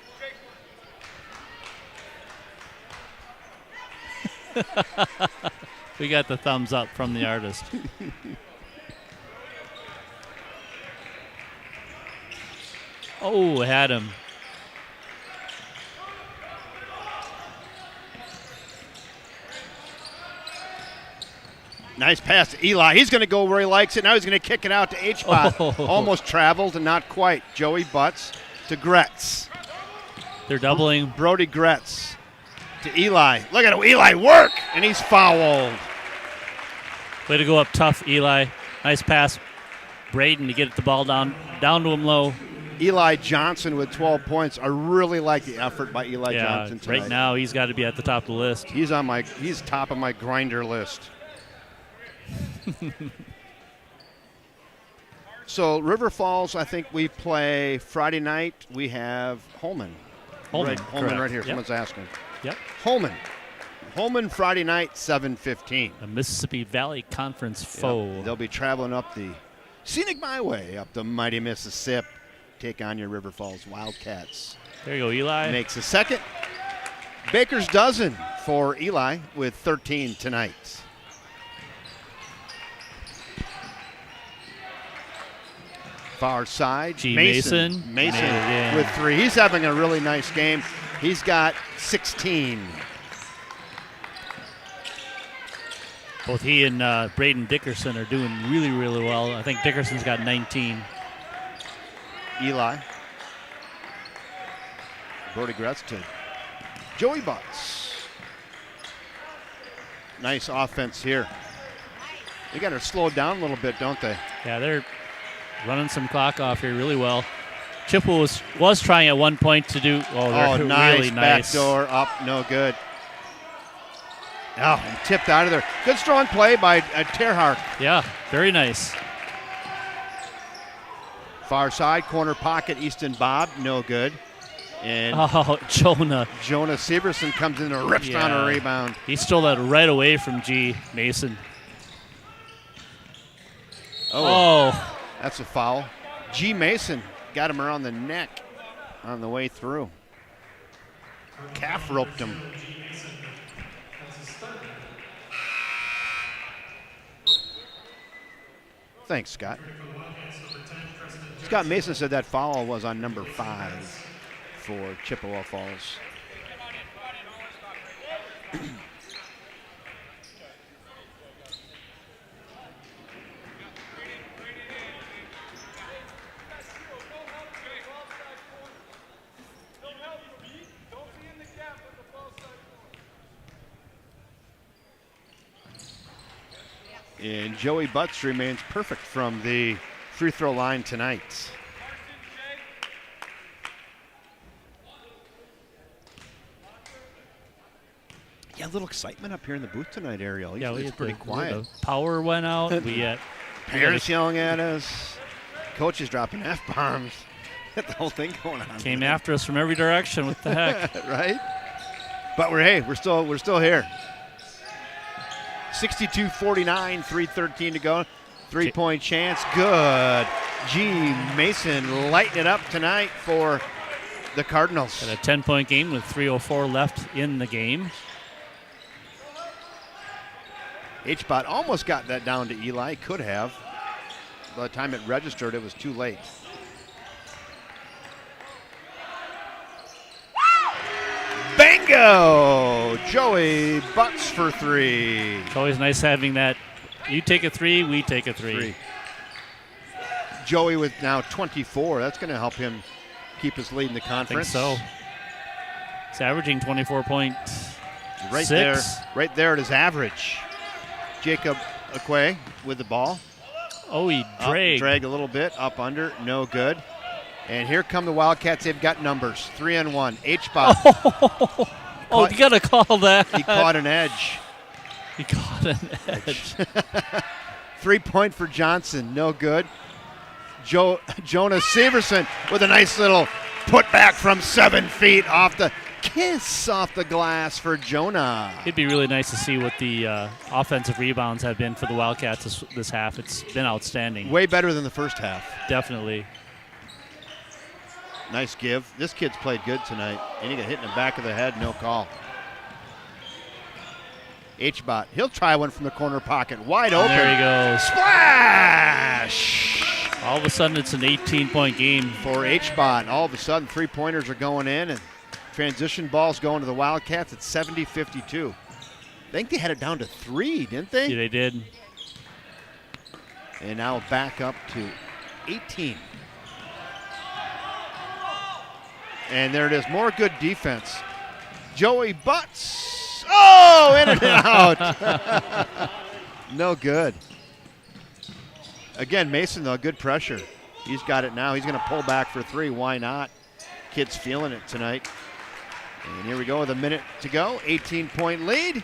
We got the thumbs up from the artist. Oh, had him. Nice pass to Eli. He's going to go where he likes it. Now he's going to kick it out to H-Bot. Oh. Almost traveled and not quite. Joey Butts to Gretz. They're doubling. Brody Gretz to Eli. Look at Eli work, and he's fouled. Way to go up tough, Eli. Nice pass. Braden to get the ball down to him low. Eli Johnson with 12 points. I really like the effort by Eli Johnson tonight. Right now he's got to be at the top of the list. He's top of my grinder list. So River Falls, I think we play Friday night. We have Holman. Holman right here. Yep. Someone's asking. Yep. Holman Friday night, 7:15. A Mississippi Valley Conference foe. Yep. They'll be traveling up the scenic byway up the mighty Mississippi. Take on your River Falls Wildcats. There you go, Eli. Makes a second. Baker's dozen for Eli with 13 tonight. Far side. G. Mason with 3. He's having a really nice game. He's got 16. Both he and Braden Dickerson are doing really, really well. I think Dickerson's got 19. Eli. Brody Gretz to Joey Butts. Nice offense here. They got to slow down a little bit, don't they? Yeah, they're running some clock off here really well. Chippewa was trying at one point to do. They're nice. Really nice. Backdoor up, no good. Oh, and tipped out of there. Good strong play by Terhark. Yeah, very nice. Far side, corner pocket, Easton Bob, no good. And Jonah Severson comes in and rips down a rebound. He stole that right away from G. Mason. Oh. That's a foul. G. Mason got him around the neck on the way through. Calf roped him. Thanks, Scott. Scott Mason said that foul was on number 5 for Chippewa Falls. And Joey Butts remains perfect from the free throw line tonight. Yeah, a little excitement up here in the booth tonight, Ariel. It's pretty quiet. The power went out. Parents yelling at us. Coaches dropping F-bombs. The whole thing going on. Came after us from every direction. What the heck? Right? But we're still here. 62-49, 3:13 to go. 3-point chance, good. G. Mason lighting it up tonight for the Cardinals. Got a 10-point game with 3:04 left in the game. H-Bot almost got that down to Eli, could have. By the time it registered, it was too late. Bingo! Joey Butts for 3. It's always nice having that. You take a 3, we take a 3. Joey with now 24. That's going to help him keep his lead in the conference. I think so. He's averaging 24 points. Right there at his average. Jacob Aquay with the ball. Oh, he dragged a little bit, up under, no good. And here come the Wildcats. They've got numbers, 3-on-1. H-Bot. You got to call that. He caught an edge. 3-point for Johnson, no good. Jonah Severson with a nice little putback from 7 feet off the glass for Jonah. It'd be really nice to see what the offensive rebounds have been for the Wildcats this half. It's been outstanding. Way better than the first half. Definitely. Nice give. This kid's played good tonight. And he got hit in the back of the head, no call. H-Bot, he'll try one from the corner pocket, wide open. There he goes. Splash! All of a sudden, it's an 18-point game. For H-Bot, all of a sudden, 3-pointers are going in, and transition balls going to the Wildcats at 70-52. I think they had it down to 3, didn't they? Yeah, they did. And now back up to 18. And there it is. More good defense. Joey Butts. Oh, in and out. No good. Again, Mason, though, good pressure. He's got it now. He's going to pull back for 3. Why not? Kid's feeling it tonight. And here we go with a minute to go. 18-point lead.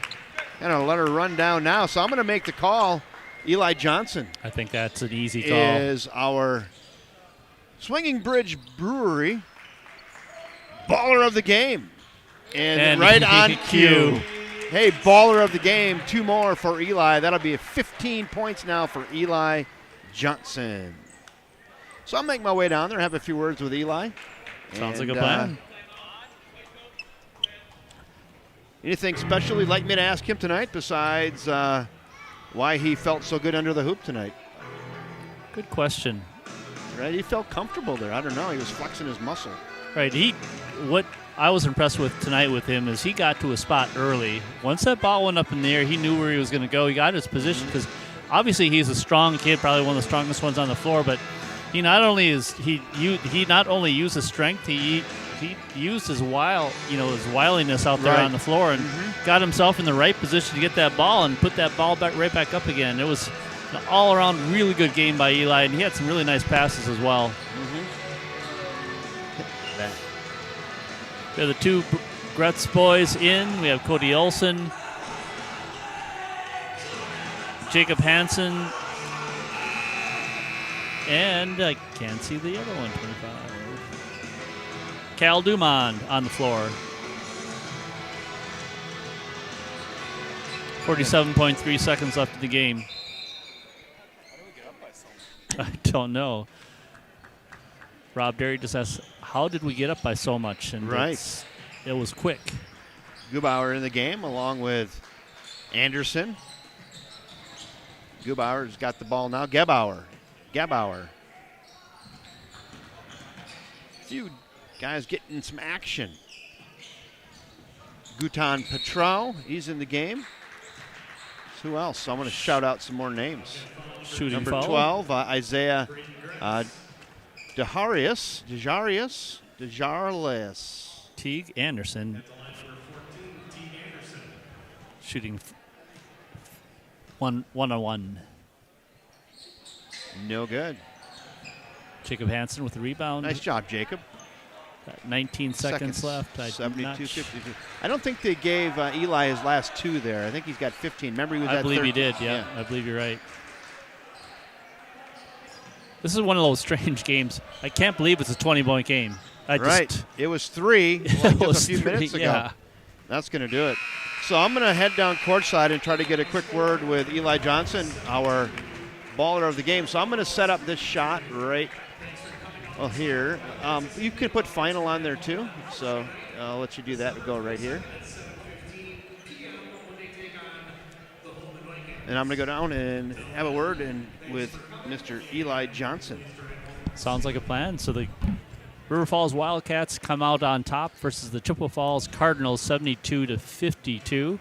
Going to let her run down now. So I'm going to make the call. Eli Johnson. I think that's an easy call. Is our Swinging Bridge Brewery baller of the game. And right on cue. Hey, baller of the game. 2 more for Eli. That'll be 15 points now for Eli Johnson. So I'll make my way down there and have a few words with Eli. Sounds like a plan. Anything special you'd like me to ask him tonight besides why he felt so good under the hoop tonight? Good question. Right, he felt comfortable there. I don't know. He was flexing his muscle. Right. What I was impressed with tonight with him is he got to a spot early. Once that ball went up in the air, he knew where he was going to go. He got his position because obviously he's a strong kid, probably one of the strongest ones on the floor. But he not only used his strength, he used his wiliness out there on the floor and got himself in the right position to get that ball and put that ball right back up again. It was an all-around really good game by Eli, and he had some really nice passes as well. We have the 2 Gretz boys in. We have Cody Olson, Jacob Hansen, and I can't see the other one, 25. Cal Dumond on the floor. 47.3 seconds left in the game. I don't know. Rob Derry just asked, how did we get up by so much? And it was quick. Gubauer in the game along with Anderson. Gubauer's got the ball now. Gabauer. Few guys getting some action. Gutan Petrau, he's in the game. Who else? I'm going to shout out some more names. Shooting Number foul. 12, Isaiah Dejarles. Teague Anderson. Shooting 1-on-1. No good. Jacob Hansen with the rebound. Nice job, Jacob. Got 19 seconds left. 72-52. I don't think they gave Eli his last 2 there. I think he's got 15. Remember, he was I at believe 13. he did, yeah. I believe you're right. This is one of those strange games. I can't believe it's a 20-point game. It was 3 just a few minutes ago. Yeah. That's going to do it. So I'm going to head down courtside and try to get a quick word with Eli Johnson, our baller of the game. So I'm going to set up this shot right here. You can put final on there too. So I'll let you do that and go right here. And I'm going to go down and have a word with Mr. Eli Johnson. Sounds like a plan. So the River Falls Wildcats come out on top versus the Chippewa Falls Cardinals 72-52.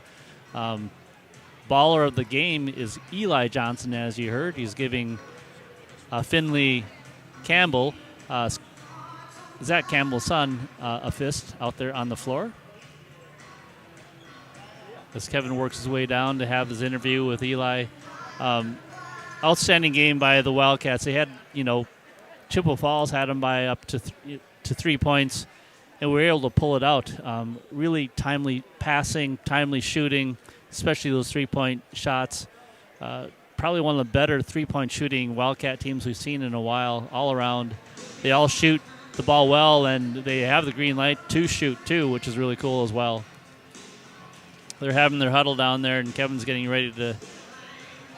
Baller of the game is Eli Johnson, as you heard. He's giving Finley Campbell, Zach Campbell's son, a fist out there on the floor. As Kevin works his way down to have his interview with Eli. Outstanding game by the Wildcats. They had, Chippewa Falls had them by up to 3 points, and we were able to pull it out. Really timely passing, timely shooting, especially those 3-point shots. Probably one of the better 3-point shooting Wildcat teams we've seen in a while, all around. They all shoot the ball well, and they have the green light to shoot, too, which is really cool as well. They're having their huddle down there, and Kevin's getting ready to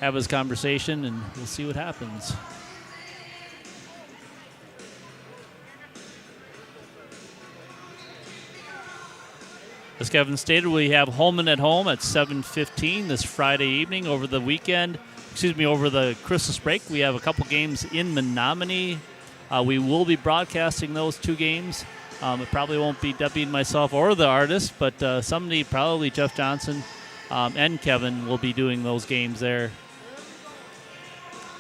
have his conversation, and we'll see what happens. As Kevin stated, we have Holman at home at 7:15 this Friday evening. Over the Christmas break, we have a couple games in Menominee. We will be broadcasting those 2 games. It probably won't be Debbie and myself or the artist, but somebody, probably Jeff Johnson and Kevin, will be doing those games there.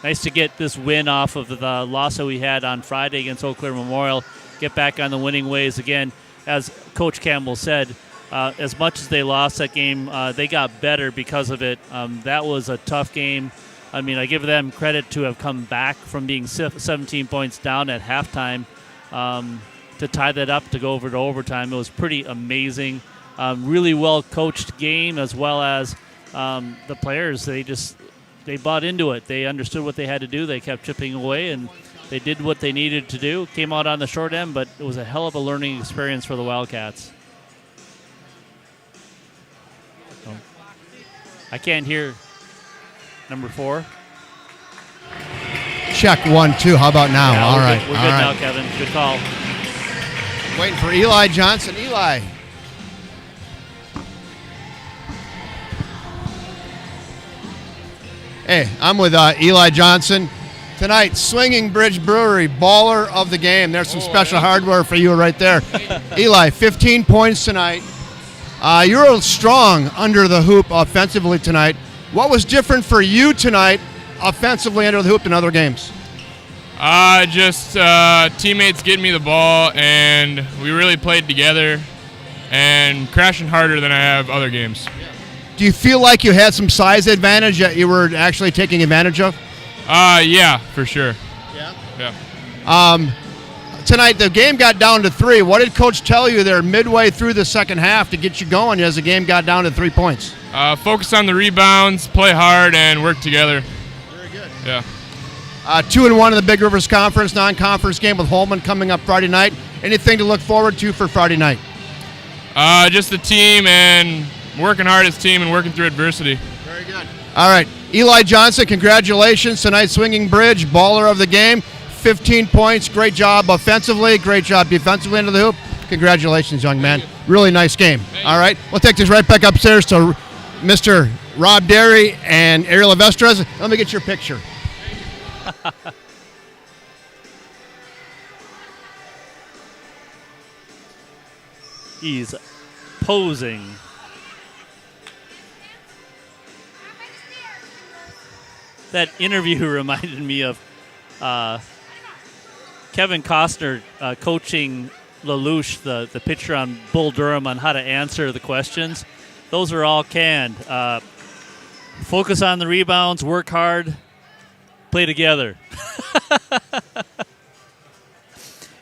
nice to get this win off of the loss that we had on Friday against Eau Claire Memorial, get back on the winning ways again. As Coach Campbell said, as much as they lost that game, they got better because of it. That was a tough game. I mean, I give them credit to have come back from being 17 points down at halftime to tie that up, to go over to overtime. It was pretty amazing. Really well-coached game, as well as the players. They bought into it. They understood what they had to do. They kept chipping away, and they did what they needed to do. Came out on the short end, but it was a hell of a learning experience for the Wildcats. I can't hear number 4. Check 1, 2. How about now? Yeah, All right. We're good now, Kevin. Good call. Waiting for Eli Johnson. Eli. Hey, I'm with Eli Johnson. Tonight, Swinging Bridge Brewery, baller of the game. There's some special hardware for you right there. Eli, 15 points tonight. You're strong under the hoop offensively tonight. What was different for you tonight offensively under the hoop than other games? Just teammates getting me the ball, and we really played together and crashing harder than I have other games. Do you feel like you had some size advantage that you were actually taking advantage of? Yeah, for sure. Yeah. Tonight, the game got down to 3. What did Coach tell you there midway through the second half to get you going as the game got down to 3 points? Focus on the rebounds, play hard, and work together. Very good. Yeah. 2-1 in the Big Rivers Conference, non-conference game with Holman coming up Friday night. Anything to look forward to for Friday night? Just the team and working hard as a team and working through adversity. Very good. All right. Eli Johnson, congratulations tonight, Swinging Bridge, baller of the game. 15 points. Great job offensively. Great job defensively into the hoop. Congratulations, young man. Really nice game. All right. We'll take this right back upstairs to Mr. Rob Derry and Ariel Avestras. Let me get your picture. He's posing. That interview reminded me of Kevin Costner coaching Lelouch, the pitcher on Bull Durham, on how to answer the questions. Those are all canned. Focus on the rebounds, work hard, play together.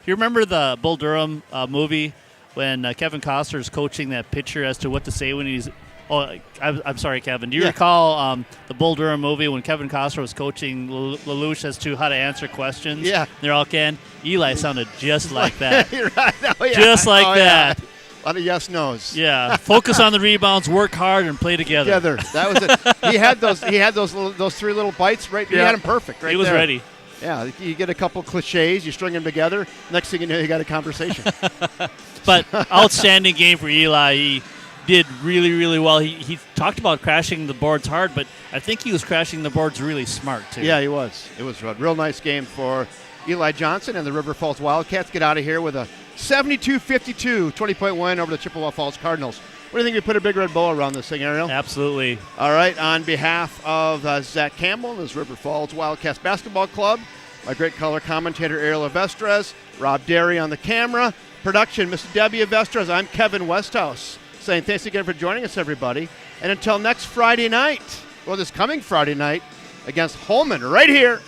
You remember the Bull Durham movie when Kevin Costner is coaching that pitcher as to what to say when he's... Oh, I'm sorry, Kevin. Do you recall the Bull Durham movie when Kevin Costner was coaching Lelouch as to how to answer questions? Yeah. They're all canned. Eli sounded just like that. You're right. Oh, yeah. Just like that. Yeah. A lot of yes nos. Yeah. Focus on the rebounds, work hard, and play together. That was it. He had those 3 little bites right. He had them perfect. Right. He was there. ready. Yeah. You get a couple cliches, you string them together. Next thing you know, you got a conversation. But outstanding game for Eli. He did really, really well. He talked about crashing the boards hard, but I think he was crashing the boards really smart, too. Yeah, he was. It was a real nice game for Eli Johnson and the River Falls Wildcats. Get out of here with a 72-52 20-point win over the Chippewa Falls Cardinals. What do you think we put a big red bow around this thing, Ariel? Absolutely. All right, on behalf of Zach Campbell and his River Falls Wildcats Basketball Club, my great color commentator Ariel Avestras, Rob Derry on the camera, production Mr. Debbie Avestras, I'm Kevin Westhouse, saying thanks again for joining us, everybody. And until next Friday night, well, this coming Friday night against Holman, right here